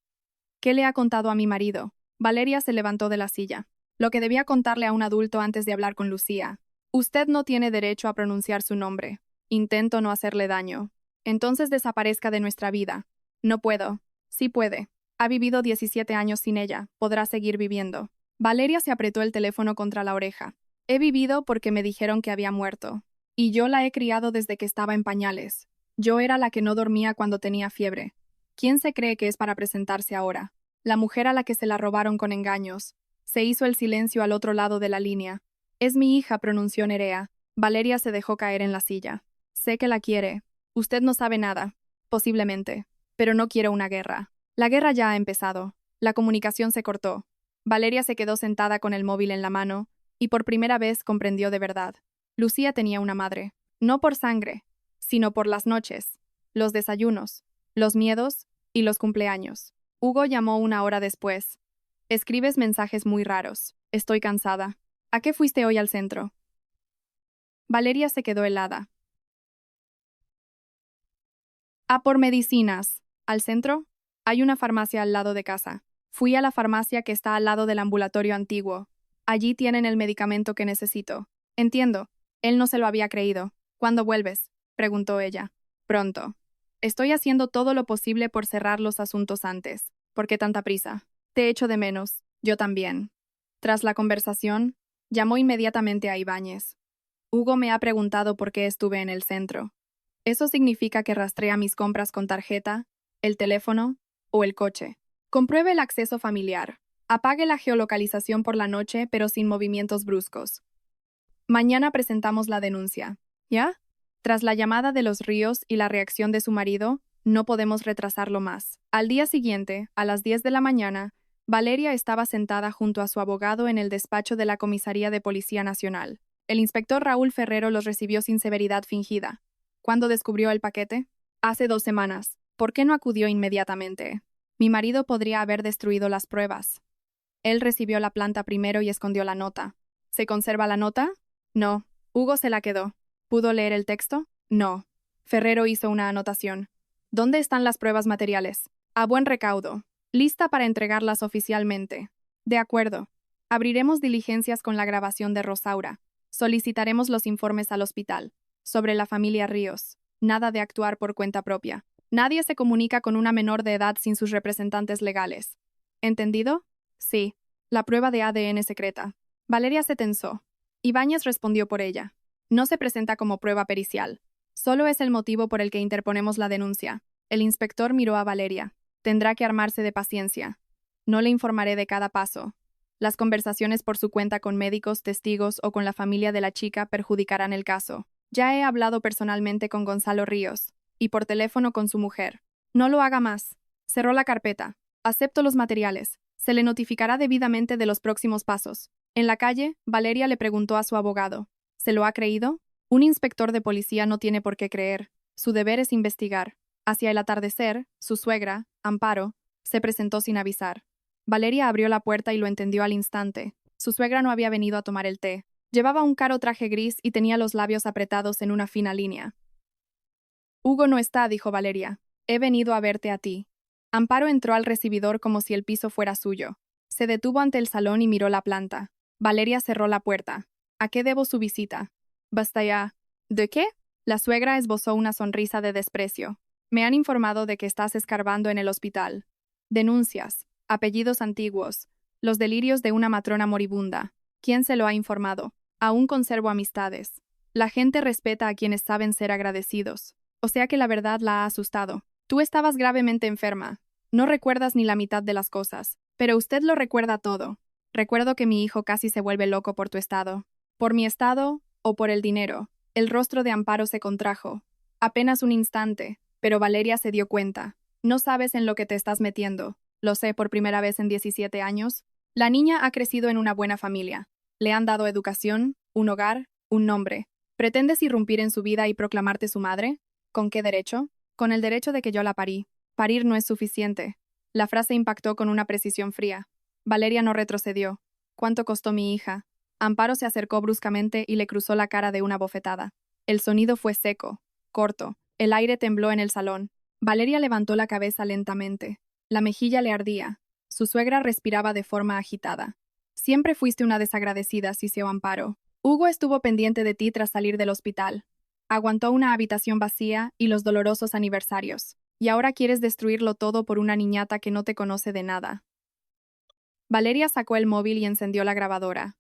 ¿Qué le ha contado a mi marido? Valeria se levantó de la silla. Lo que debía contarle a un adulto antes de hablar con Lucía. Usted no tiene derecho a pronunciar su nombre. Intento no hacerle daño. Entonces desaparezca de nuestra vida. No puedo. Sí puede. Ha vivido 17 años sin ella. Podrá seguir viviendo. Valeria se apretó el teléfono contra la oreja. He vivido porque me dijeron que había muerto. Y yo la he criado desde que estaba en pañales. Yo era la que no dormía cuando tenía fiebre. ¿Quién se cree que es para presentarse ahora? La mujer a la que se la robaron con engaños. Se hizo el silencio al otro lado de la línea. Es mi hija, pronunció Nerea. Valeria se dejó caer en la silla. Sé que la quiere. Usted no sabe nada. Posiblemente. Pero no quiero una guerra. La guerra ya ha empezado. La comunicación se cortó. Valeria se quedó sentada con el móvil en la mano, y por primera vez comprendió de verdad. Lucía tenía una madre. No por sangre, sino por las noches, los desayunos, los miedos y los cumpleaños. Hugo llamó una hora después. Escribes mensajes muy raros. Estoy cansada. ¿A qué fuiste hoy al centro? Valeria se quedó helada. A por medicinas. ¿Al centro? Hay una farmacia al lado de casa. Fui a la farmacia que está al lado del ambulatorio antiguo. Allí tienen el medicamento que necesito. Entiendo. Él no se lo había creído. ¿Cuándo vuelves? Preguntó ella. Pronto. Estoy haciendo todo lo posible por cerrar los asuntos antes. ¿Por qué tanta prisa? Te echo de menos. Yo también. Tras la conversación, llamó inmediatamente a Ibáñez. Hugo me ha preguntado por qué estuve en el centro. Eso significa que rastrea mis compras con tarjeta, el teléfono o el coche. Compruebe el acceso familiar. Apague la geolocalización por la noche, pero sin movimientos bruscos. Mañana presentamos la denuncia. ¿Ya? Tras la llamada de los Ríos y la reacción de su marido, no podemos retrasarlo más. Al día siguiente, a las 10 de la mañana, Valeria estaba sentada junto a su abogado en el despacho de la Comisaría de Policía Nacional. El inspector Raúl Ferrero los recibió sin severidad fingida. ¿Cuándo descubrió el paquete? Hace 2 semanas. ¿Por qué no acudió inmediatamente? Mi marido podría haber destruido las pruebas. Él recibió la planta primero y escondió la nota. ¿Se conserva la nota? No. Hugo se la quedó. ¿Pudo leer el texto? No. Ferrero hizo una anotación. ¿Dónde están las pruebas materiales? A buen recaudo. Lista para entregarlas oficialmente. De acuerdo. Abriremos diligencias con la grabación de Rosaura. Solicitaremos los informes al hospital. Sobre la familia Ríos. Nada de actuar por cuenta propia. Nadie se comunica con una menor de edad sin sus representantes legales. ¿Entendido? Sí. La prueba de ADN secreta. Valeria se tensó. Ibáñez respondió por ella. No se presenta como prueba pericial. Solo es el motivo por el que interponemos la denuncia. El inspector miró a Valeria. Tendrá que armarse de paciencia. No le informaré de cada paso. Las conversaciones por su cuenta con médicos, testigos o con la familia de la chica perjudicarán el caso. Ya he hablado personalmente con Gonzalo Ríos, y por teléfono con su mujer. No lo haga más. Cerró la carpeta. Acepto los materiales. Se le notificará debidamente de los próximos pasos. En la calle, Valeria le preguntó a su abogado. ¿Se lo ha creído? Un inspector de policía no tiene por qué creer. Su deber es investigar. Hacia el atardecer, su suegra, Amparo, se presentó sin avisar. Valeria abrió la puerta y lo entendió al instante. Su suegra no había venido a tomar el té. Llevaba un caro traje gris y tenía los labios apretados en una fina línea. Hugo no está, dijo Valeria. He venido a verte a ti. Amparo entró al recibidor como si el piso fuera suyo. Se detuvo ante el salón y miró la planta. Valeria cerró la puerta. ¿A qué debo su visita? Basta ya. ¿De qué? La suegra esbozó una sonrisa de desprecio. Me han informado de que estás escarbando en el hospital. Denuncias, apellidos antiguos, los delirios de una matrona moribunda. ¿Quién se lo ha informado? Aún conservo amistades. La gente respeta a quienes saben ser agradecidos. O sea que la verdad la ha asustado. Tú estabas gravemente enferma. No recuerdas ni la mitad de las cosas, pero usted lo recuerda todo. Recuerdo que mi hijo casi se vuelve loco por tu estado. ¿Por mi estado o por el dinero? El rostro de Amparo se contrajo. Apenas un instante, pero Valeria se dio cuenta. No sabes en lo que te estás metiendo. Lo sé por primera vez en 17 años. La niña ha crecido en una buena familia. Le han dado educación, un hogar, un nombre. ¿Pretendes irrumpir en su vida y proclamarte su madre? ¿Con qué derecho? Con el derecho de que yo la parí. Parir no es suficiente. La frase impactó con una precisión fría. Valeria no retrocedió. ¿Cuánto costó mi hija? Amparo se acercó bruscamente y le cruzó la cara de una bofetada. El sonido fue seco, corto. El aire tembló en el salón. Valeria levantó la cabeza lentamente. La mejilla le ardía. Su suegra respiraba de forma agitada. Siempre fuiste una desagradecida, siseó Amparo. Hugo estuvo pendiente de ti tras salir del hospital. Aguantó una habitación vacía y los dolorosos aniversarios. Y ahora quieres destruirlo todo por una niñata que no te conoce de nada. Valeria sacó el móvil y encendió la grabadora.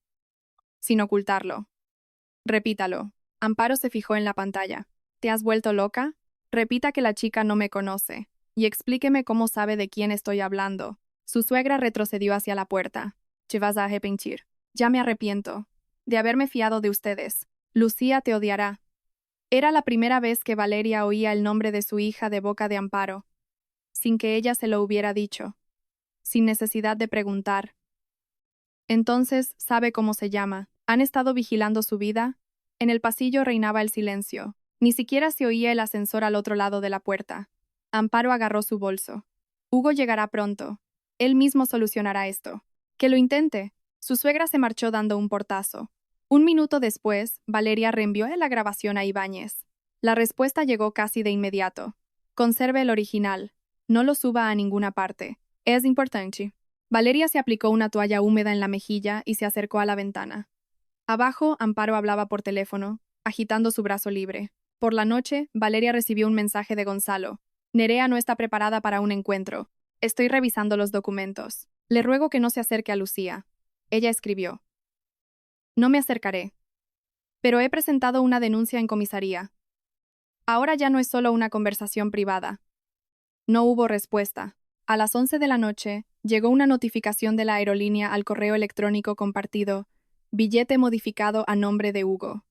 Sin ocultarlo. Repítalo. Amparo se fijó en la pantalla. ¿Te has vuelto loca? Repita que la chica no me conoce. Y explíqueme cómo sabe de quién estoy hablando. Su suegra retrocedió hacia la puerta. Te vas a arrepentir. Ya me arrepiento. De haberme fiado de ustedes. Lucía te odiará. Era la primera vez que Valeria oía el nombre de su hija de boca de Amparo, sin que ella se lo hubiera dicho, sin necesidad de preguntar. Entonces, sabe cómo se llama. ¿Han estado vigilando su vida? En el pasillo reinaba el silencio. Ni siquiera se oía el ascensor al otro lado de la puerta. Amparo agarró su bolso. Hugo llegará pronto. Él mismo solucionará esto. Que lo intente. Su suegra se marchó dando un portazo. Un minuto después, Valeria reenvió la grabación a Ibáñez. La respuesta llegó casi de inmediato. Conserve el original. No lo suba a ninguna parte. Es importante. Valeria se aplicó una toalla húmeda en la mejilla y se acercó a la ventana. Abajo, Amparo hablaba por teléfono, agitando su brazo libre. Por la noche, Valeria recibió un mensaje de Gonzalo. Nerea no está preparada para un encuentro. Estoy revisando los documentos. Le ruego que no se acerque a Lucía. Ella escribió. No me acercaré. Pero he presentado una denuncia en comisaría. Ahora ya no es solo una conversación privada. No hubo respuesta. A las 11 de la noche, llegó una notificación de la aerolínea al correo electrónico compartido, billete modificado a nombre de Hugo.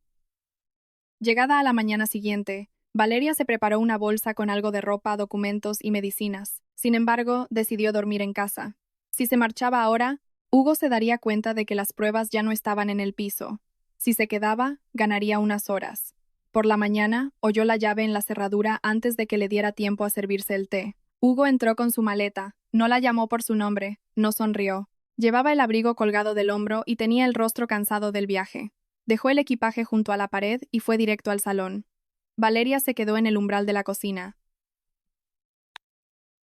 Llegada a la mañana siguiente, Valeria se preparó una bolsa con algo de ropa, documentos y medicinas. Sin embargo, decidió dormir en casa. Si se marchaba ahora, Hugo se daría cuenta de que las pruebas ya no estaban en el piso. Si se quedaba, ganaría unas horas. Por la mañana, oyó la llave en la cerradura antes de que le diera tiempo a servirse el té. Hugo entró con su maleta, no la llamó por su nombre, no sonrió. Llevaba el abrigo colgado del hombro y tenía el rostro cansado del viaje. Dejó el equipaje junto a la pared y fue directo al salón. Valeria se quedó en el umbral de la cocina.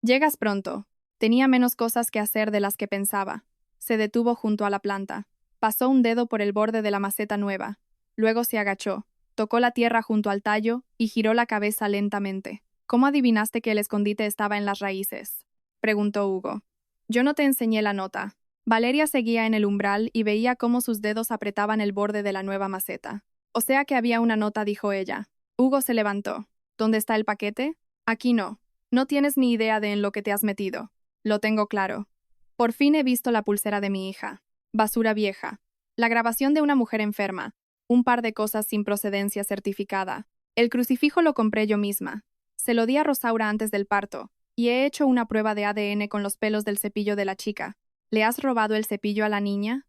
Llegas pronto. Tenía menos cosas que hacer de las que pensaba. Se detuvo junto a la planta. Pasó un dedo por el borde de la maceta nueva. Luego se agachó, tocó la tierra junto al tallo y giró la cabeza lentamente. ¿Cómo adivinaste que el escondite estaba en las raíces?, preguntó Hugo. Yo no te enseñé la nota. Valeria seguía en el umbral y veía cómo sus dedos apretaban el borde de la nueva maceta. O sea que había una nota, dijo ella. Hugo se levantó. ¿Dónde está el paquete? Aquí no. No tienes ni idea de en lo que te has metido. Lo tengo claro. Por fin he visto la pulsera de mi hija. Basura vieja. La grabación de una mujer enferma. Un par de cosas sin procedencia certificada. El crucifijo lo compré yo misma. Se lo di a Rosaura antes del parto, y he hecho una prueba de ADN con los pelos del cepillo de la chica. ¿Le has robado el cepillo a la niña?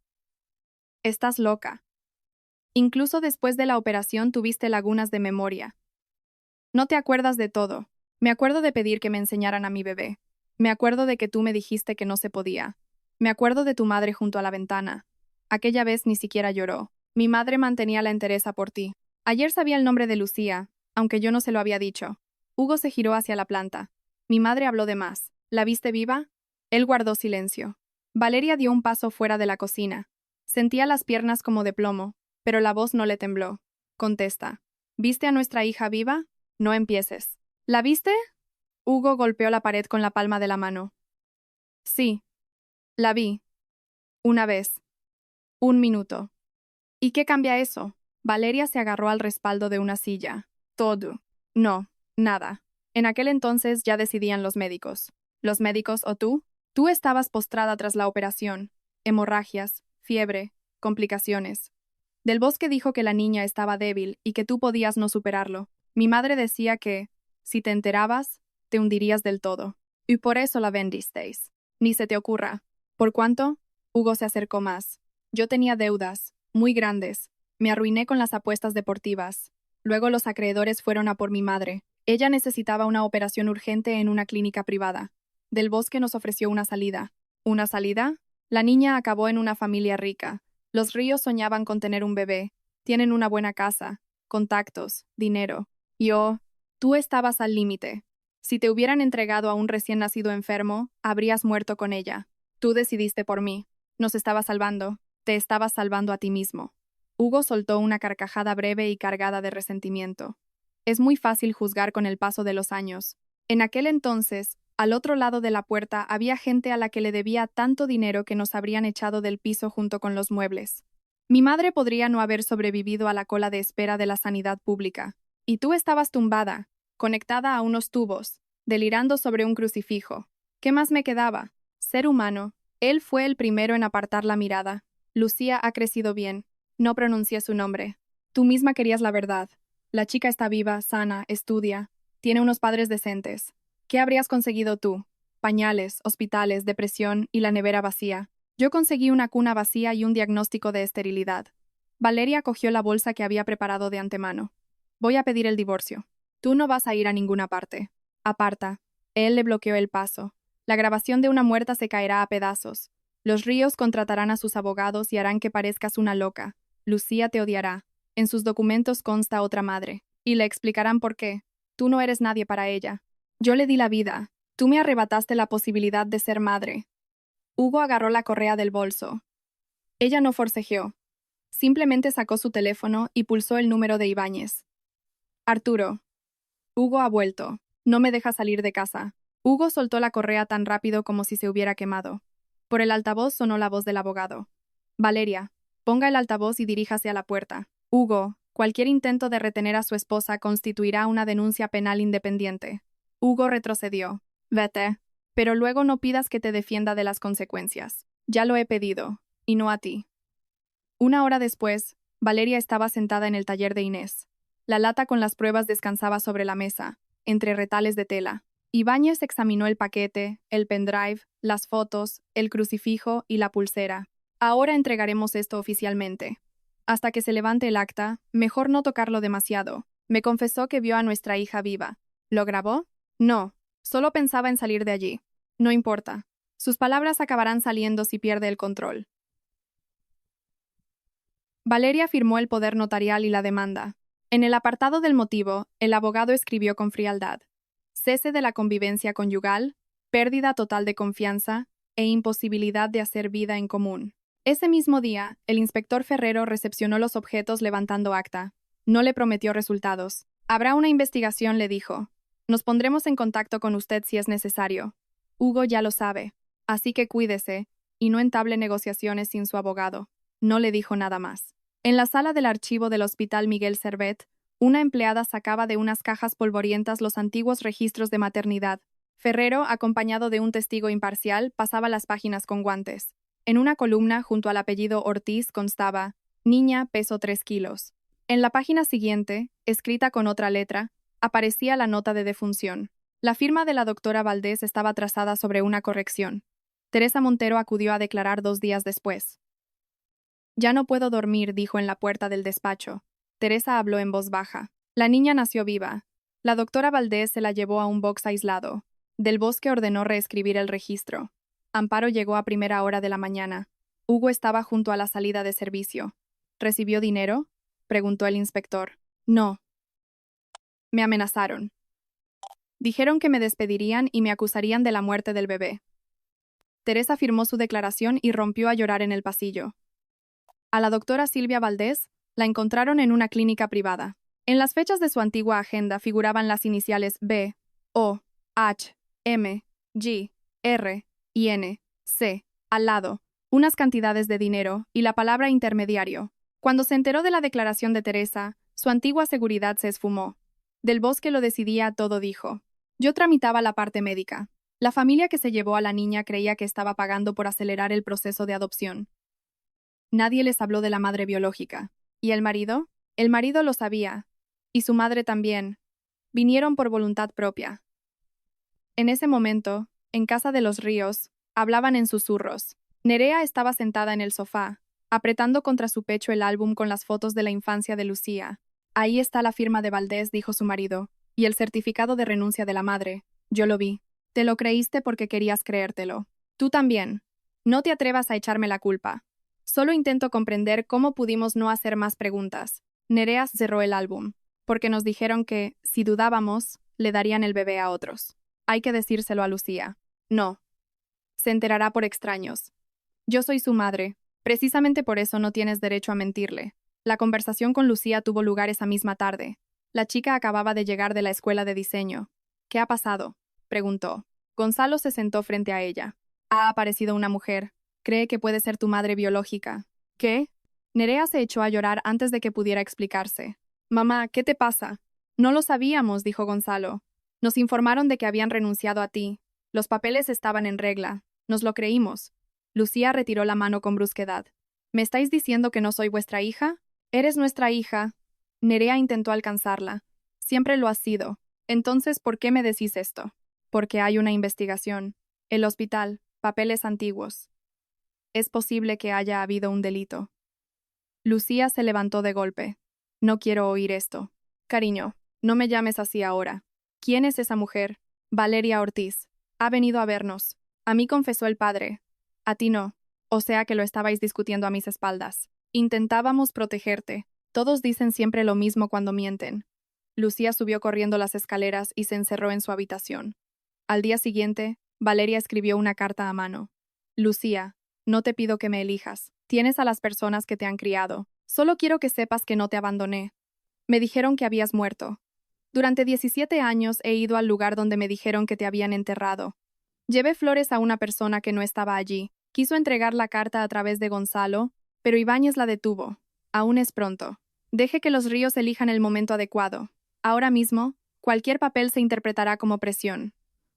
Estás loca. Incluso después de la operación tuviste lagunas de memoria. No te acuerdas de todo. Me acuerdo de pedir que me enseñaran a mi bebé. Me acuerdo de que tú me dijiste que no se podía. Me acuerdo de tu madre junto a la ventana. Aquella vez ni siquiera lloró. Mi madre mantenía la entereza por ti. Ayer sabía el nombre de Lucía, aunque yo no se lo había dicho. Hugo se giró hacia la planta. Mi madre habló de más. ¿La viste viva? Él guardó silencio. Valeria dio un paso fuera de la cocina. Sentía las piernas como de plomo, pero la voz no le tembló. Contesta. ¿Viste a nuestra hija viva? No empieces. ¿La viste? Hugo golpeó la pared con la palma de la mano. Sí. La vi. Una vez. Un minuto. ¿Y qué cambia eso? Valeria se agarró al respaldo de una silla. Todo. No, nada. En aquel entonces ya decidían los médicos. ¿Los médicos o tú? Tú estabas postrada tras la operación. Hemorragias, fiebre, complicaciones. Del Bosque dijo que la niña estaba débil y que tú podías no superarlo. Mi madre decía que, si te enterabas, te hundirías del todo. Y por eso la vendisteis. Ni se te ocurra. ¿Por cuánto? Hugo se acercó más. Yo tenía deudas, muy grandes. Me arruiné con las apuestas deportivas. Luego los acreedores fueron a por mi madre. Ella necesitaba una operación urgente en una clínica privada. Del Bosque nos ofreció una salida. ¿Una salida? La niña acabó en una familia rica. Los Ríos soñaban con tener un bebé. Tienen una buena casa, contactos, dinero. Tú estabas al límite. Si te hubieran entregado a un recién nacido enfermo, habrías muerto con ella. Tú decidiste por mí. Nos estabas salvando. Te estabas salvando a ti mismo. Hugo soltó una carcajada breve y cargada de resentimiento. Es muy fácil juzgar con el paso de los años. En aquel entonces, al otro lado de la puerta había gente a la que le debía tanto dinero que nos habrían echado del piso junto con los muebles. Mi madre podría no haber sobrevivido a la cola de espera de la sanidad pública. Y tú estabas tumbada, conectada a unos tubos, delirando sobre un crucifijo. ¿Qué más me quedaba? Ser humano. Él fue el primero en apartar la mirada. Lucía ha crecido bien. No pronuncié su nombre. Tú misma querías la verdad. La chica está viva, sana, estudia. Tiene unos padres decentes. ¿Qué habrías conseguido tú? Pañales, hospitales, depresión y la nevera vacía. Yo conseguí una cuna vacía y un diagnóstico de esterilidad. Valeria cogió la bolsa que había preparado de antemano. Voy a pedir el divorcio. Tú no vas a ir a ninguna parte. Aparta. Él le bloqueó el paso. La grabación de una muerta se caerá a pedazos. Los Ríos contratarán a sus abogados y harán que parezcas una loca. Lucía te odiará. En sus documentos consta otra madre. Y le explicarán por qué. Tú no eres nadie para ella. Yo le di la vida. Tú me arrebataste la posibilidad de ser madre. Hugo agarró la correa del bolso. Ella no forcejeó. Simplemente sacó su teléfono y pulsó el número de Ibáñez. Arturo. Hugo ha vuelto. No me deja salir de casa. Hugo soltó la correa tan rápido como si se hubiera quemado. Por el altavoz sonó la voz del abogado. Valeria, ponga el altavoz y diríjase a la puerta. Hugo, cualquier intento de retener a su esposa constituirá una denuncia penal independiente. Hugo retrocedió. Vete. Pero luego no pidas que te defienda de las consecuencias. Ya lo he pedido, y no a ti. Una hora después, Valeria estaba sentada en el taller de Inés. La lata con las pruebas descansaba sobre la mesa, entre retales de tela. Ibáñez examinó el paquete, el pendrive, las fotos, el crucifijo y la pulsera. Ahora entregaremos esto oficialmente. Hasta que se levante el acta, mejor no tocarlo demasiado. Me confesó que vio a nuestra hija viva. ¿Lo grabó? No. Solo pensaba en salir de allí. No importa. Sus palabras acabarán saliendo si pierde el control. Valeria firmó el poder notarial y la demanda. En el apartado del motivo, el abogado escribió con frialdad: cese de la convivencia conyugal, pérdida total de confianza e imposibilidad de hacer vida en común. Ese mismo día, el inspector Ferrero recepcionó los objetos levantando acta. No le prometió resultados. Habrá una investigación, le dijo. Nos pondremos en contacto con usted si es necesario. Hugo ya lo sabe. Así que cuídese, y no entable negociaciones sin su abogado. No le dijo nada más. En la sala del archivo del Hospital Miguel Servet, una empleada sacaba de unas cajas polvorientas los antiguos registros de maternidad. Ferrero, acompañado de un testigo imparcial, pasaba las páginas con guantes. En una columna, junto al apellido Ortiz, constaba: niña, peso 3 kilos. En la página siguiente, escrita con otra letra, aparecía la nota de defunción. La firma de la doctora Valdés estaba trazada sobre una corrección. Teresa Montero acudió a declarar 2 días después. Ya no puedo dormir, dijo en la puerta del despacho. Teresa habló en voz baja. La niña nació viva. La doctora Valdés se la llevó a un box aislado. Del Bosque ordenó reescribir el registro. Amparo llegó a primera hora de la mañana. Hugo estaba junto a la salida de servicio. ¿Recibió dinero?, preguntó el inspector. No. Me amenazaron. Dijeron que me despedirían y me acusarían de la muerte del bebé. Teresa firmó su declaración y rompió a llorar en el pasillo. A la doctora Silvia Valdés la encontraron en una clínica privada. En las fechas de su antigua agenda figuraban las iniciales B, O, H, M, G, R y N, C, al lado, unas cantidades de dinero y la palabra intermediario. Cuando se enteró de la declaración de Teresa, su antigua seguridad se esfumó. Del Bosque lo decidía todo, dijo. Yo tramitaba la parte médica. La familia que se llevó a la niña creía que estaba pagando por acelerar el proceso de adopción. Nadie les habló de la madre biológica. ¿Y el marido? El marido lo sabía. Y su madre también. Vinieron por voluntad propia. En ese momento, en casa de los Ríos, hablaban en susurros. Nerea estaba sentada en el sofá, apretando contra su pecho el álbum con las fotos de la infancia de Lucía. Ahí está la firma de Valdés, dijo su marido, y el certificado de renuncia de la madre. Yo lo vi. Te lo creíste porque querías creértelo. Tú también. No te atrevas a echarme la culpa. Solo intento comprender cómo pudimos no hacer más preguntas. Nerea cerró el álbum, porque nos dijeron que, si dudábamos, le darían el bebé a otros. Hay que decírselo a Lucía. No. Se enterará por extraños. Yo soy su madre. Precisamente por eso no tienes derecho a mentirle. La conversación con Lucía tuvo lugar esa misma tarde. La chica acababa de llegar de la escuela de diseño. ¿Qué ha pasado?, preguntó. Gonzalo se sentó frente a ella. Ha aparecido una mujer. Cree que puede ser tu madre biológica. ¿Qué? Nerea se echó a llorar antes de que pudiera explicarse. Mamá, ¿qué te pasa? No lo sabíamos, dijo Gonzalo. Nos informaron de que habían renunciado a ti. Los papeles estaban en regla. Nos lo creímos. Lucía retiró la mano con brusquedad. ¿Me estáis diciendo que no soy vuestra hija? Eres nuestra hija. Nerea intentó alcanzarla. Siempre lo has sido. Entonces, ¿por qué me decís esto? Porque hay una investigación. El hospital, papeles antiguos. Es posible que haya habido un delito. Lucía se levantó de golpe. No quiero oír esto. Cariño, no me llames así ahora. ¿Quién es esa mujer? Valeria Ortiz. Ha venido a vernos. A mí confesó el padre. A ti no. O sea que lo estabais discutiendo a mis espaldas. Intentábamos protegerte. Todos dicen siempre lo mismo cuando mienten. Lucía subió corriendo las escaleras y se encerró en su habitación. Al día siguiente, Valeria escribió una carta a mano. Lucía, no te pido que me elijas. Tienes a las personas que te han criado. Solo quiero que sepas que no te abandoné. Me dijeron que habías muerto. Durante 17 años he ido al lugar donde me dijeron que te habían enterrado. Llevé flores a una persona que no estaba allí. Quiso entregar la carta a través de Gonzalo, pero Ibáñez la detuvo. Aún es pronto. Deje que los ríos elijan el momento adecuado. Ahora mismo, cualquier papel se interpretará como presión.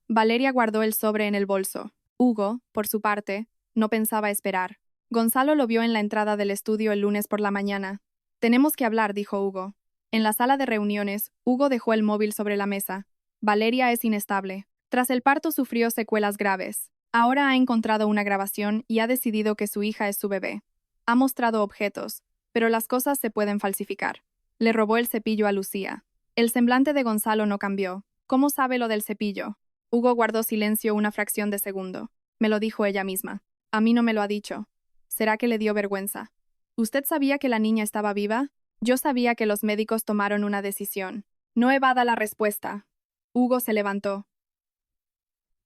Valeria guardó el sobre en el bolso. Hugo, por su parte, no pensaba esperar. Gonzalo lo vio en la entrada del estudio el lunes por la mañana. Tenemos que hablar, dijo Hugo. En la sala de reuniones, Hugo dejó el móvil sobre la mesa. Valeria es inestable. Tras el parto sufrió secuelas graves. Ahora ha encontrado una grabación y ha decidido que su hija es su bebé. Ha mostrado objetos, pero las cosas se pueden falsificar. Le robó el cepillo a Lucía. El semblante de Gonzalo no cambió. ¿Cómo sabe lo del cepillo? Hugo guardó silencio una fracción de segundo. Me lo dijo ella misma. A mí no me lo ha dicho. ¿Será que le dio vergüenza? ¿Usted sabía que la niña estaba viva? Yo sabía que los médicos tomaron una decisión. No evada la respuesta. Hugo se levantó.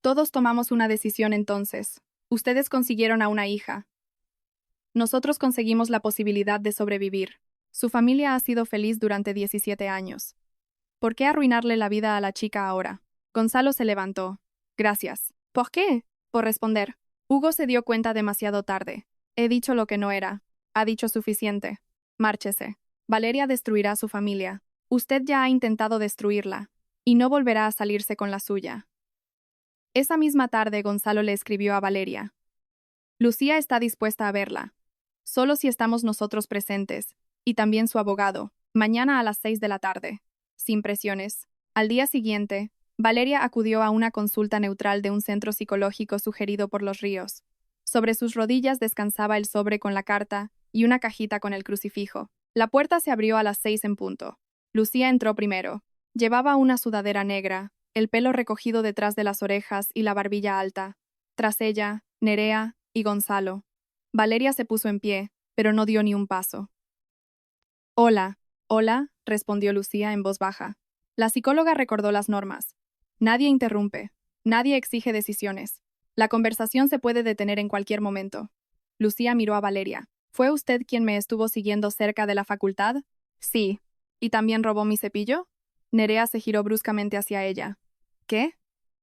Todos tomamos una decisión entonces. Ustedes consiguieron a una hija. Nosotros conseguimos la posibilidad de sobrevivir. Su familia ha sido feliz durante 17 años. ¿Por qué arruinarle la vida a la chica ahora? Gonzalo se levantó. Gracias. ¿Por qué? Por responder. Hugo se dio cuenta demasiado tarde. He dicho lo que no era. Ha dicho suficiente. Márchese. Valeria destruirá a su familia. Usted ya ha intentado destruirla, y no volverá a salirse con la suya. Esa misma tarde Gonzalo le escribió a Valeria. Lucía está dispuesta a verla. Solo si estamos nosotros presentes, y también su abogado, mañana a las 6 de la tarde. Sin presiones. Al día siguiente, Valeria acudió a una consulta neutral de un centro psicológico sugerido por los Ríos. Sobre sus rodillas descansaba el sobre con la carta y una cajita con el crucifijo. La puerta se abrió a las 6 en punto. Lucía entró primero. Llevaba una sudadera negra, el pelo recogido detrás de las orejas y la barbilla alta. Tras ella, Nerea y Gonzalo. Valeria se puso en pie, pero no dio ni un paso. Hola, hola, respondió Lucía en voz baja. La psicóloga recordó las normas. Nadie interrumpe. Nadie exige decisiones. La conversación se puede detener en cualquier momento. Lucía miró a Valeria. ¿Fue usted quien me estuvo siguiendo cerca de la facultad? Sí. ¿Y también robó mi cepillo? Nerea se giró bruscamente hacia ella. ¿Qué?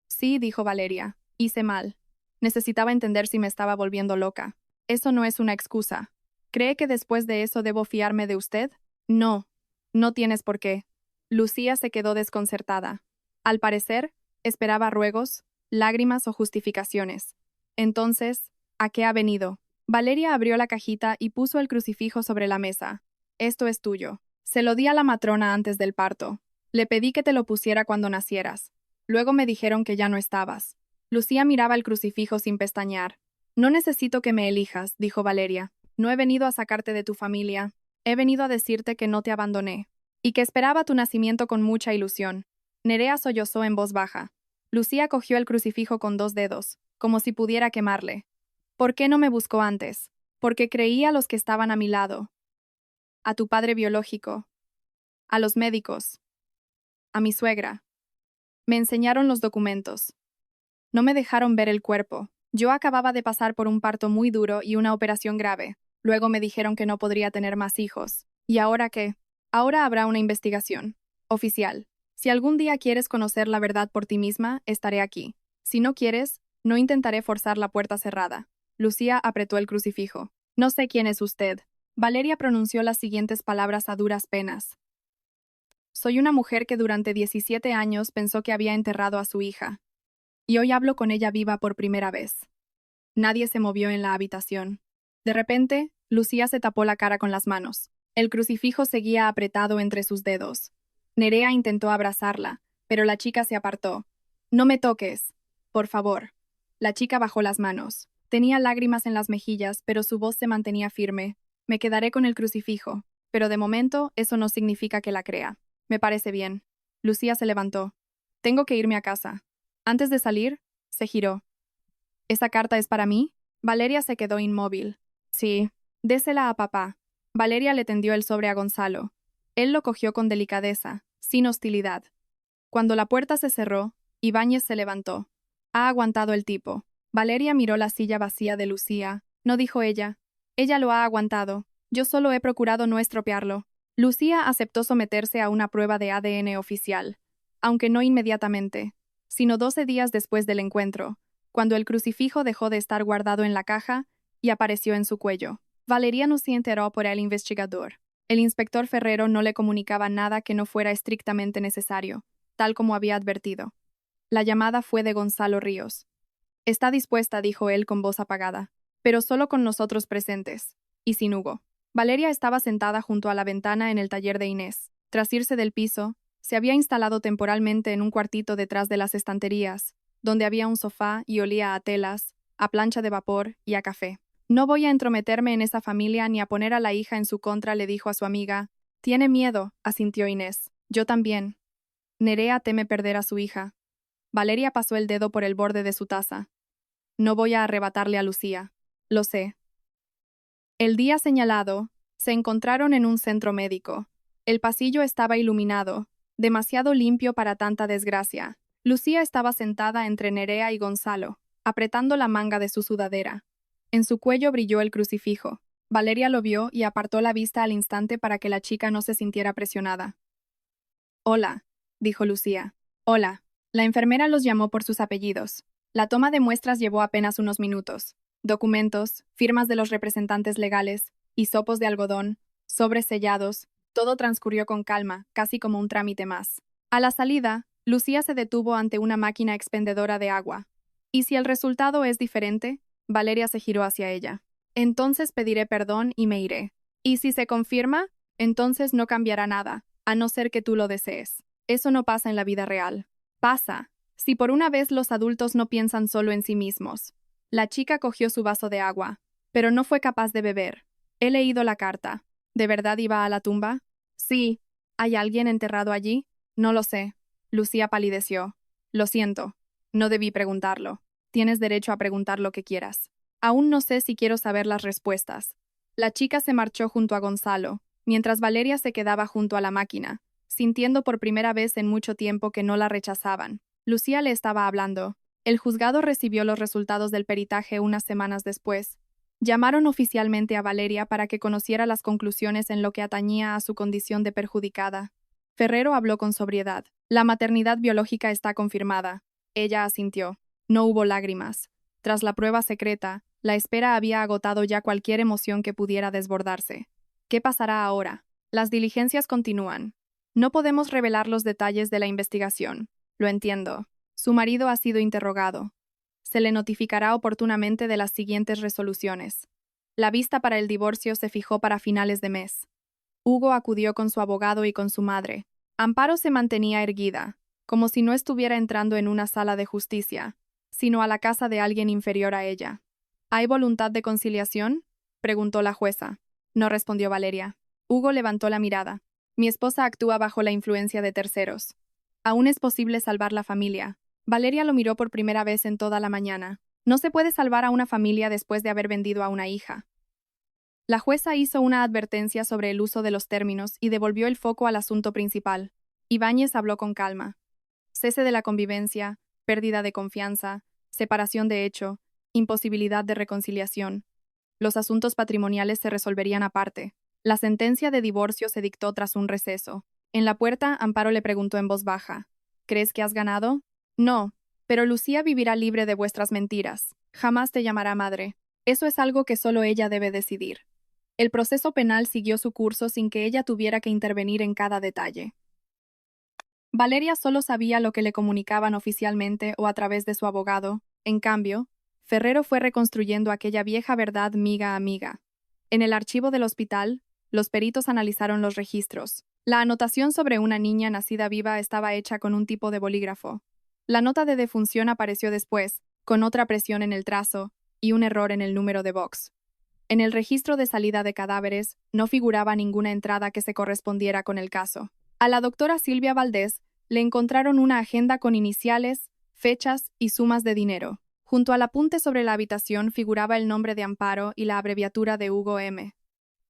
Sí, dijo Valeria. Hice mal. Necesitaba entender si me estaba volviendo loca. Eso no es una excusa. ¿Cree que después de eso debo fiarme de usted? No. No tienes por qué. Lucía se quedó desconcertada. Al parecer, esperaba ruegos, lágrimas o justificaciones. Entonces, ¿a qué ha venido? Valeria abrió la cajita y puso el crucifijo sobre la mesa. Esto es tuyo. Se lo di a la matrona antes del parto. Le pedí que te lo pusiera cuando nacieras. Luego me dijeron que ya no estabas. Lucía miraba el crucifijo sin pestañear. No necesito que me elijas, dijo Valeria. No he venido a sacarte de tu familia. He venido a decirte que no te abandoné. Y que esperaba tu nacimiento con mucha ilusión. Nerea sollozó en voz baja. Lucía cogió el crucifijo con 2 dedos, como si pudiera quemarle. ¿Por qué no me buscó antes? Porque creía a los que estaban a mi lado. A tu padre biológico. A los médicos. A mi suegra. Me enseñaron los documentos. No me dejaron ver el cuerpo. Yo acababa de pasar por un parto muy duro y una operación grave. Luego me dijeron que no podría tener más hijos. ¿Y ahora qué? Ahora habrá una investigación. Oficial. Si algún día quieres conocer la verdad por ti misma, estaré aquí. Si no quieres, no intentaré forzar la puerta cerrada. Lucía apretó el crucifijo. No sé quién es usted. Valeria pronunció las siguientes palabras a duras penas. Soy una mujer que durante 17 años pensó que había enterrado a su hija. Y hoy hablo con ella viva por primera vez. Nadie se movió en la habitación. De repente, Lucía se tapó la cara con las manos. El crucifijo seguía apretado entre sus dedos. Nerea intentó abrazarla, pero la chica se apartó. No me toques. Por favor. La chica bajó las manos. Tenía lágrimas en las mejillas, pero su voz se mantenía firme. Me quedaré con el crucifijo, pero de momento eso no significa que la crea. Me parece bien. Lucía se levantó. Tengo que irme a casa. Antes de salir, se giró. ¿Esa carta es para mí? Valeria se quedó inmóvil. Sí. Désela a papá. Valeria le tendió el sobre a Gonzalo. Él lo cogió con delicadeza, sin hostilidad. Cuando la puerta se cerró, Ibáñez se levantó. Ha aguantado el tipo. Valeria miró la silla vacía de Lucía. No dijo ella. Ella lo ha aguantado. Yo solo he procurado no estropearlo. Lucía aceptó someterse a una prueba de ADN oficial, aunque no inmediatamente, sino 12 días después del encuentro, cuando el crucifijo dejó de estar guardado en la caja y apareció en su cuello. Valeria no se enteró por el investigador. El inspector Ferrero no le comunicaba nada que no fuera estrictamente necesario, tal como había advertido. La llamada fue de Gonzalo Ríos. Está dispuesta, dijo él con voz apagada, pero solo con nosotros presentes, y sin Hugo. Valeria estaba sentada junto a la ventana en el taller de Inés. Tras irse del piso, se había instalado temporalmente en un cuartito detrás de las estanterías, donde había un sofá y olía a telas, a plancha de vapor y a café. No voy a entrometerme en esa familia ni a poner a la hija en su contra, le dijo a su amiga. Tiene miedo, asintió Inés. Yo también. Nerea teme perder a su hija. Valeria pasó el dedo por el borde de su taza. No voy a arrebatarle a Lucía. Lo sé. El día señalado, se encontraron en un centro médico. El pasillo estaba iluminado, demasiado limpio para tanta desgracia. Lucía estaba sentada entre Nerea y Gonzalo, apretando la manga de su sudadera. En su cuello brilló el crucifijo. Valeria lo vio y apartó la vista al instante para que la chica no se sintiera presionada. Hola, dijo Lucía. Hola. La enfermera los llamó por sus apellidos. La toma de muestras llevó apenas unos minutos. Documentos, firmas de los representantes legales, hisopos de algodón, sobres sellados, todo transcurrió con calma, casi como un trámite más. A la salida, Lucía se detuvo ante una máquina expendedora de agua. ¿Y si el resultado es diferente? Valeria se giró hacia ella. Entonces pediré perdón y me iré. ¿Y si se confirma? Entonces no cambiará nada, a no ser que tú lo desees. Eso no pasa en la vida real. Pasa. Si por una vez los adultos no piensan solo en sí mismos. La chica cogió su vaso de agua, pero no fue capaz de beber. He leído la carta. ¿De verdad iba a la tumba? Sí. ¿Hay alguien enterrado allí? No lo sé. Lucía palideció. Lo siento. No debí preguntarlo. Tienes derecho a preguntar lo que quieras. Aún no sé si quiero saber las respuestas. La chica se marchó junto a Gonzalo, mientras Valeria se quedaba junto a la máquina, sintiendo por primera vez en mucho tiempo que no la rechazaban. Lucía le estaba hablando. El juzgado recibió los resultados del peritaje unas semanas después. Llamaron oficialmente a Valeria para que conociera las conclusiones en lo que atañía a su condición de perjudicada. Ferrero habló con sobriedad. La maternidad biológica está confirmada. Ella asintió. No hubo lágrimas. Tras la prueba secreta, la espera había agotado ya cualquier emoción que pudiera desbordarse. ¿Qué pasará ahora? Las diligencias continúan. No podemos revelar los detalles de la investigación. Lo entiendo. Su marido ha sido interrogado. Se le notificará oportunamente de las siguientes resoluciones. La vista para el divorcio se fijó para finales de mes. Hugo acudió con su abogado y con su madre. Amparo se mantenía erguida, como si no estuviera entrando en una sala de justicia, sino a la casa de alguien inferior a ella. ¿Hay voluntad de conciliación?, preguntó la jueza. No respondió Valeria. Hugo levantó la mirada. Mi esposa actúa bajo la influencia de terceros. Aún es posible salvar la familia. Valeria lo miró por primera vez en toda la mañana. No se puede salvar a una familia después de haber vendido a una hija. La jueza hizo una advertencia sobre el uso de los términos y devolvió el foco al asunto principal. Ibáñez habló con calma. Cese de la convivencia, pérdida de confianza, separación de hecho, imposibilidad de reconciliación. Los asuntos patrimoniales se resolverían aparte. La sentencia de divorcio se dictó tras un receso. En la puerta, Amparo le preguntó en voz baja. ¿Crees que has ganado? No, pero Lucía vivirá libre de vuestras mentiras. Jamás te llamará madre. Eso es algo que solo ella debe decidir. El proceso penal siguió su curso sin que ella tuviera que intervenir en cada detalle. Valeria solo sabía lo que le comunicaban oficialmente o a través de su abogado. En cambio, Ferrero fue reconstruyendo aquella vieja verdad miga a miga. En el archivo del hospital, los peritos analizaron los registros. La anotación sobre una niña nacida viva estaba hecha con un tipo de bolígrafo. La nota de defunción apareció después, con otra presión en el trazo y un error en el número de box. En el registro de salida de cadáveres no figuraba ninguna entrada que se correspondiera con el caso. A la doctora Silvia Valdés le encontraron una agenda con iniciales, fechas y sumas de dinero. Junto al apunte sobre la habitación figuraba el nombre de Amparo y la abreviatura de Hugo M.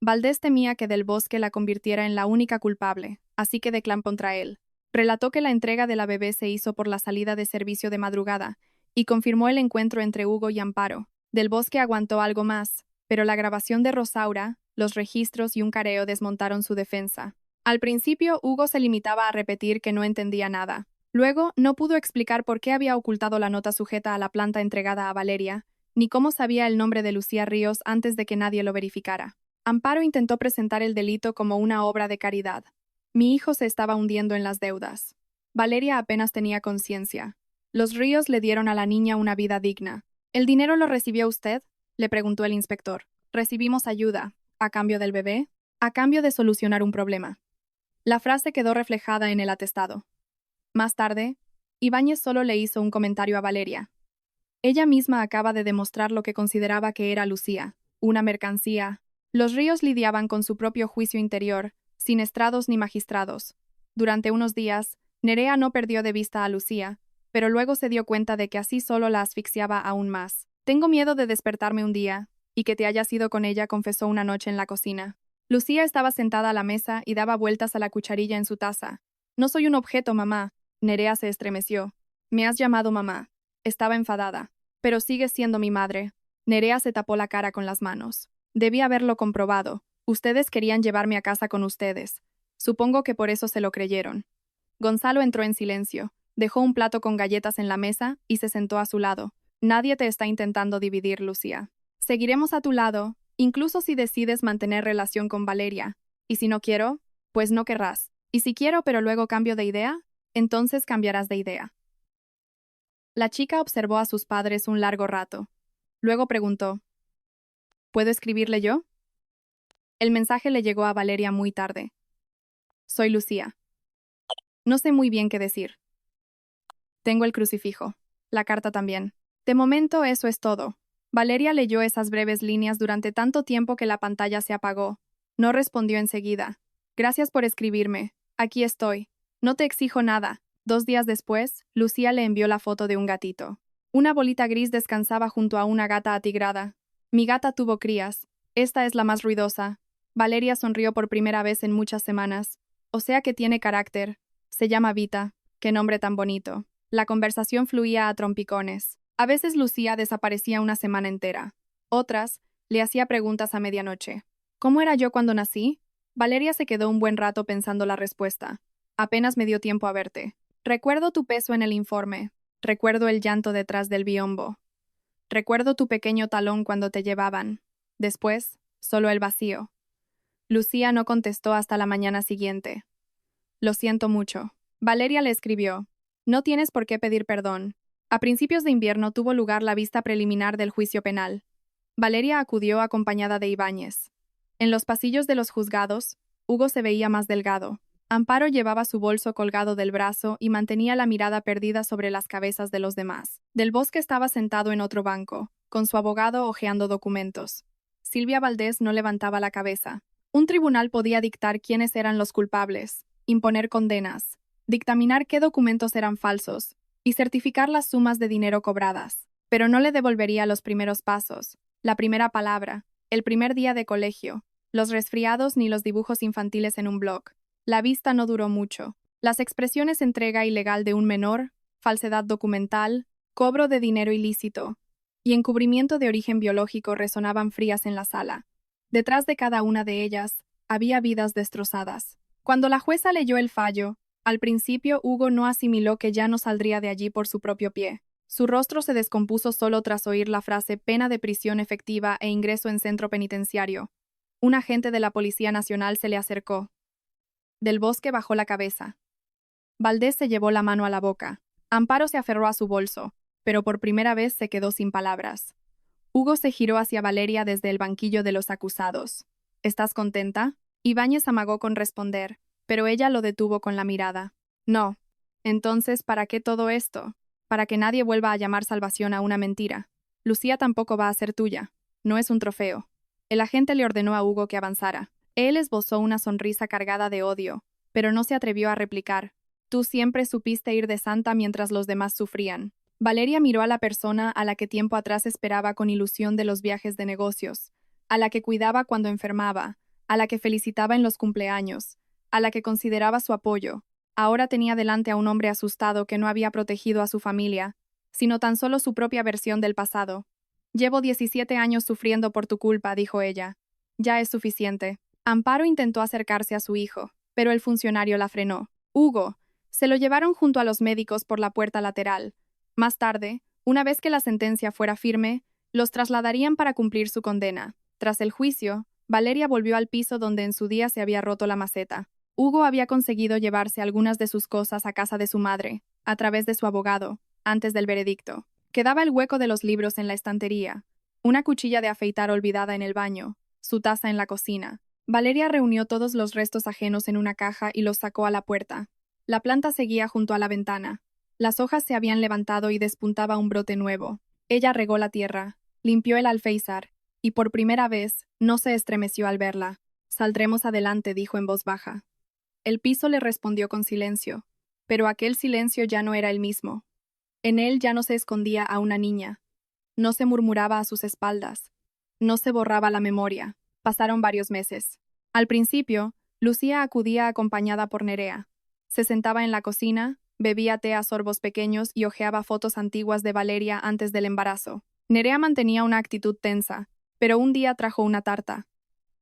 Valdés temía que Del Bosque la convirtiera en la única culpable, así que declaró contra él. Relató que la entrega de la bebé se hizo por la salida de servicio de madrugada y confirmó el encuentro entre Hugo y Amparo. Del Bosque aguantó algo más, pero la grabación de Rosaura, los registros y un careo desmontaron su defensa. Al principio, Hugo se limitaba a repetir que no entendía nada. Luego, no pudo explicar por qué había ocultado la nota sujeta a la planta entregada a Valeria, ni cómo sabía el nombre de Lucía Ríos antes de que nadie lo verificara. Amparo intentó presentar el delito como una obra de caridad. Mi hijo se estaba hundiendo en las deudas. Valeria apenas tenía conciencia. Los Ríos le dieron a la niña una vida digna. ¿El dinero lo recibió usted?, le preguntó el inspector. Recibimos ayuda. ¿A cambio del bebé? A cambio de solucionar un problema. La frase quedó reflejada en el atestado. Más tarde, Ibáñez solo le hizo un comentario a Valeria. Ella misma acaba de demostrar lo que consideraba que era Lucía, una mercancía. Los Ríos lidiaban con su propio juicio interior, sin estrados ni magistrados. Durante unos días, Nerea no perdió de vista a Lucía, pero luego se dio cuenta de que así solo la asfixiaba aún más. Tengo miedo de despertarme un día, y que te hayas ido con ella, confesó una noche en la cocina. Lucía estaba sentada a la mesa y daba vueltas a la cucharilla en su taza. No soy un objeto, mamá. Nerea se estremeció. Me has llamado mamá. Estaba enfadada. Pero sigues siendo mi madre. Nerea se tapó la cara con las manos. Debí haberlo comprobado. Ustedes querían llevarme a casa con ustedes. Supongo que por eso se lo creyeron. Gonzalo entró en silencio. Dejó un plato con galletas en la mesa y se sentó a su lado. Nadie te está intentando dividir, Lucía. Seguiremos a tu lado, incluso si decides mantener relación con Valeria. Y si no quiero, pues no querrás. Y si quiero pero luego cambio de idea, entonces cambiarás de idea. La chica observó a sus padres un largo rato. Luego preguntó, ¿puedo escribirle yo? El mensaje le llegó a Valeria muy tarde. Soy Lucía. No sé muy bien qué decir. Tengo el crucifijo. La carta también. De momento eso es todo. Valeria leyó esas breves líneas durante tanto tiempo que la pantalla se apagó. No respondió enseguida. Gracias por escribirme. Aquí estoy. No te exijo nada. 2 días después, Lucía le envió la foto de un gatito. Una bolita gris descansaba junto a una gata atigrada. Mi gata tuvo crías. Esta es la más ruidosa. Valeria sonrió por primera vez en muchas semanas. O sea que tiene carácter. Se llama Vita. Qué nombre tan bonito. La conversación fluía a trompicones. A veces Lucía desaparecía una semana entera. Otras, le hacía preguntas a medianoche. ¿Cómo era yo cuando nací? Valeria se quedó un buen rato pensando la respuesta. Apenas me dio tiempo a verte. Recuerdo tu peso en el informe. Recuerdo el llanto detrás del biombo. Recuerdo tu pequeño talón cuando te llevaban. Después, solo el vacío. Lucía no contestó hasta la mañana siguiente. Lo siento mucho. Valeria le escribió. No tienes por qué pedir perdón. A principios de invierno tuvo lugar la vista preliminar del juicio penal. Valeria acudió acompañada de Ibáñez. En los pasillos de los juzgados, Hugo se veía más delgado. Amparo llevaba su bolso colgado del brazo y mantenía la mirada perdida sobre las cabezas de los demás. Del Bosque estaba sentado en otro banco, con su abogado hojeando documentos. Silvia Valdés no levantaba la cabeza. Un tribunal podía dictar quiénes eran los culpables, imponer condenas, dictaminar qué documentos eran falsos y certificar las sumas de dinero cobradas. Pero no le devolvería los primeros pasos, la primera palabra, el primer día de colegio, los resfriados ni los dibujos infantiles en un blog. La vista no duró mucho. Las expresiones entrega ilegal de un menor, falsedad documental, cobro de dinero ilícito y encubrimiento de origen biológico resonaban frías en la sala. Detrás de cada una de ellas, había vidas destrozadas. Cuando la jueza leyó el fallo, al principio Hugo no asimiló que ya no saldría de allí por su propio pie. Su rostro se descompuso solo tras oír la frase pena de prisión efectiva e ingreso en centro penitenciario. Un agente de la Policía Nacional se le acercó. Del Bosque bajó la cabeza. Valdés se llevó la mano a la boca. Amparo se aferró a su bolso, pero por primera vez se quedó sin palabras. Hugo se giró hacia Valeria desde el banquillo de los acusados. ¿Estás contenta? Ibáñez amagó con responder, pero ella lo detuvo con la mirada. No. Entonces, ¿para qué todo esto? Para que nadie vuelva a llamar salvación a una mentira. Lucía tampoco va a ser tuya. No es un trofeo. El agente le ordenó a Hugo que avanzara. Él esbozó una sonrisa cargada de odio, pero no se atrevió a replicar. Tú siempre supiste ir de santa mientras los demás sufrían. Valeria miró a la persona a la que tiempo atrás esperaba con ilusión de los viajes de negocios, a la que cuidaba cuando enfermaba, a la que felicitaba en los cumpleaños, a la que consideraba su apoyo. Ahora tenía delante a un hombre asustado que no había protegido a su familia, sino tan solo su propia versión del pasado. Llevo 17 años sufriendo por tu culpa, dijo ella. Ya es suficiente. Amparo intentó acercarse a su hijo, pero el funcionario la frenó. Hugo, Se lo llevaron junto a los médicos por la puerta lateral. Más tarde, una vez que la sentencia fuera firme, los trasladarían para cumplir su condena. Tras el juicio, Valeria volvió al piso donde en su día se había roto la maceta. Hugo había conseguido llevarse algunas de sus cosas a casa de su madre, a través de su abogado, antes del veredicto. Quedaba el hueco de los libros en la estantería, una cuchilla de afeitar olvidada en el baño, su taza en la cocina. Valeria reunió todos los restos ajenos en una caja y los sacó a la puerta. La planta seguía junto a la ventana. Las hojas se habían levantado y despuntaba un brote nuevo. Ella regó la tierra, limpió el alféizar, y por primera vez no se estremeció al verla. Saldremos adelante, dijo en voz baja. El piso le respondió con silencio, pero aquel silencio ya no era el mismo. En él ya no se escondía a una niña. No se murmuraba a sus espaldas. No se borraba la memoria. Pasaron varios meses. Al principio, Lucía acudía acompañada por Nerea. Se sentaba en la cocina, bebía té a sorbos pequeños y hojeaba fotos antiguas de Valeria antes del embarazo. Nerea mantenía una actitud tensa, pero un día trajo una tarta.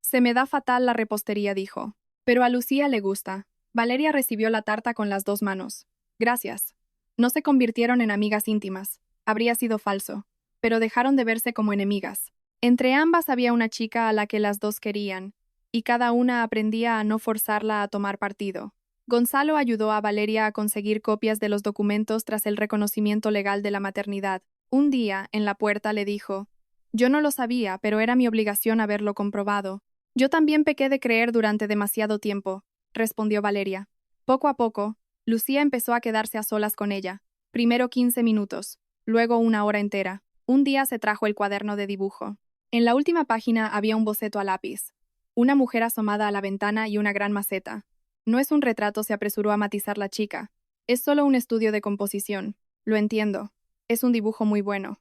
Se me da fatal la repostería, dijo. Pero a Lucía le gusta. Valeria recibió la tarta con las dos manos. Gracias. No se convirtieron en amigas íntimas. Habría sido falso. Pero dejaron de verse como enemigas. Entre ambas había una chica a la que las dos querían, y cada una aprendía a no forzarla a tomar partido. Gonzalo ayudó a Valeria a conseguir copias de los documentos tras el reconocimiento legal de la maternidad. Un día, en la puerta, le dijo: «Yo no lo sabía, pero era mi obligación haberlo comprobado». «Yo también pequé de creer durante demasiado tiempo», respondió Valeria. Poco a poco, Lucía empezó a quedarse a solas con ella. Primero 15 minutos, luego una hora entera. Un día se trajo el cuaderno de dibujo. En la última página había un boceto a lápiz. Una mujer asomada a la ventana y una gran maceta. «No es un retrato», se apresuró a matizar la chica. «Es solo un estudio de composición. Lo entiendo. Es un dibujo muy bueno».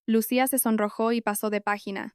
Lucía se sonrojó y pasó de página.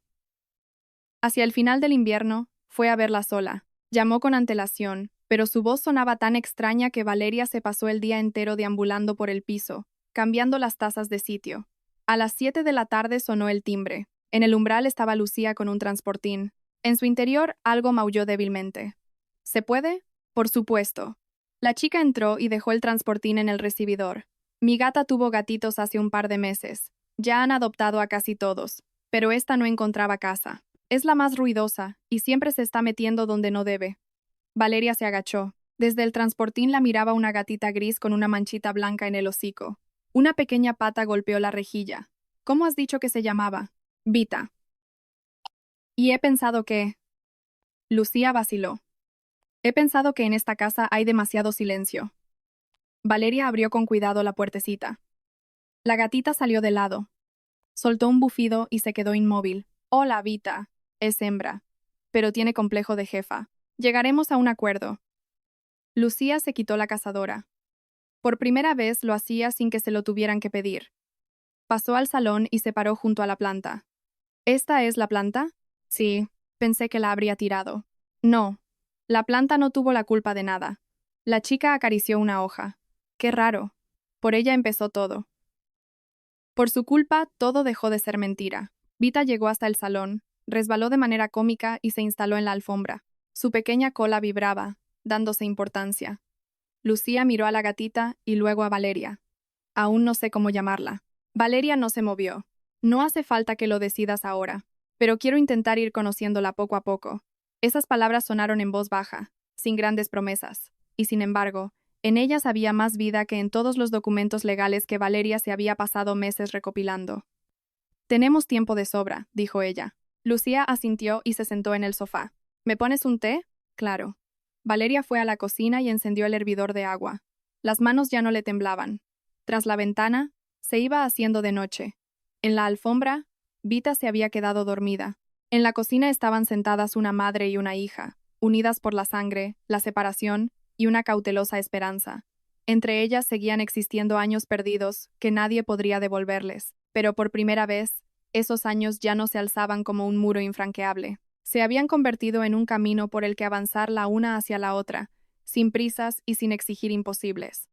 Hacia el final del invierno, fue a verla sola. Llamó con antelación, pero su voz sonaba tan extraña que Valeria se pasó el día entero deambulando por el piso, cambiando las tazas de sitio. A las 7 de la tarde sonó el timbre. En el umbral estaba Lucía con un transportín. En su interior algo maulló débilmente. «¿Se puede?» «Por supuesto». La chica entró y dejó el transportín en el recibidor. «Mi gata tuvo gatitos hace un par de meses. Ya han adoptado a casi todos, pero esta no encontraba casa. Es la más ruidosa, y siempre se está metiendo donde no debe». Valeria se agachó. Desde el transportín la miraba una gatita gris con una manchita blanca en el hocico. Una pequeña pata golpeó la rejilla. «¿Cómo has dicho que se llamaba?» «Vita». «Y he pensado que...» Lucía vaciló. «He pensado que en esta casa hay demasiado silencio». Valeria abrió con cuidado la puertecita. La gatita salió de lado. Soltó un bufido y se quedó inmóvil. «Hola, Vita. Es hembra. Pero tiene complejo de jefa. Llegaremos a un acuerdo». Lucía se quitó la cazadora. Por primera vez lo hacía sin que se lo tuvieran que pedir. Pasó al salón y se paró junto a la planta. «¿Esta es la planta?» «Sí, pensé que la habría tirado». «No, la planta no tuvo la culpa de nada». La chica acarició una hoja. «Qué raro. Por ella empezó todo». Por su culpa, todo dejó de ser mentira. Vita llegó hasta el salón, resbaló de manera cómica y se instaló en la alfombra. Su pequeña cola vibraba, dándose importancia. Lucía miró a la gatita y luego a Valeria. «Aún no sé cómo llamarla». Valeria no se movió. «No hace falta que lo decidas ahora, pero quiero intentar ir conociéndola poco a poco». Esas palabras sonaron en voz baja, sin grandes promesas, y sin embargo, en ellas había más vida que en todos los documentos legales que Valeria se había pasado meses recopilando. «Tenemos tiempo de sobra», dijo ella. Lucía asintió y se sentó en el sofá. «¿Me pones un té?» «Claro». Valeria fue a la cocina y encendió el hervidor de agua. Las manos ya no le temblaban. Tras la ventana, se iba haciendo de noche. En la alfombra, Vita se había quedado dormida. En la cocina estaban sentadas una madre y una hija, unidas por la sangre, la separación y una cautelosa esperanza. Entre ellas seguían existiendo años perdidos que nadie podría devolverles, pero por primera vez, esos años ya no se alzaban como un muro infranqueable. Se habían convertido en un camino por el que avanzar la una hacia la otra, sin prisas y sin exigir imposibles.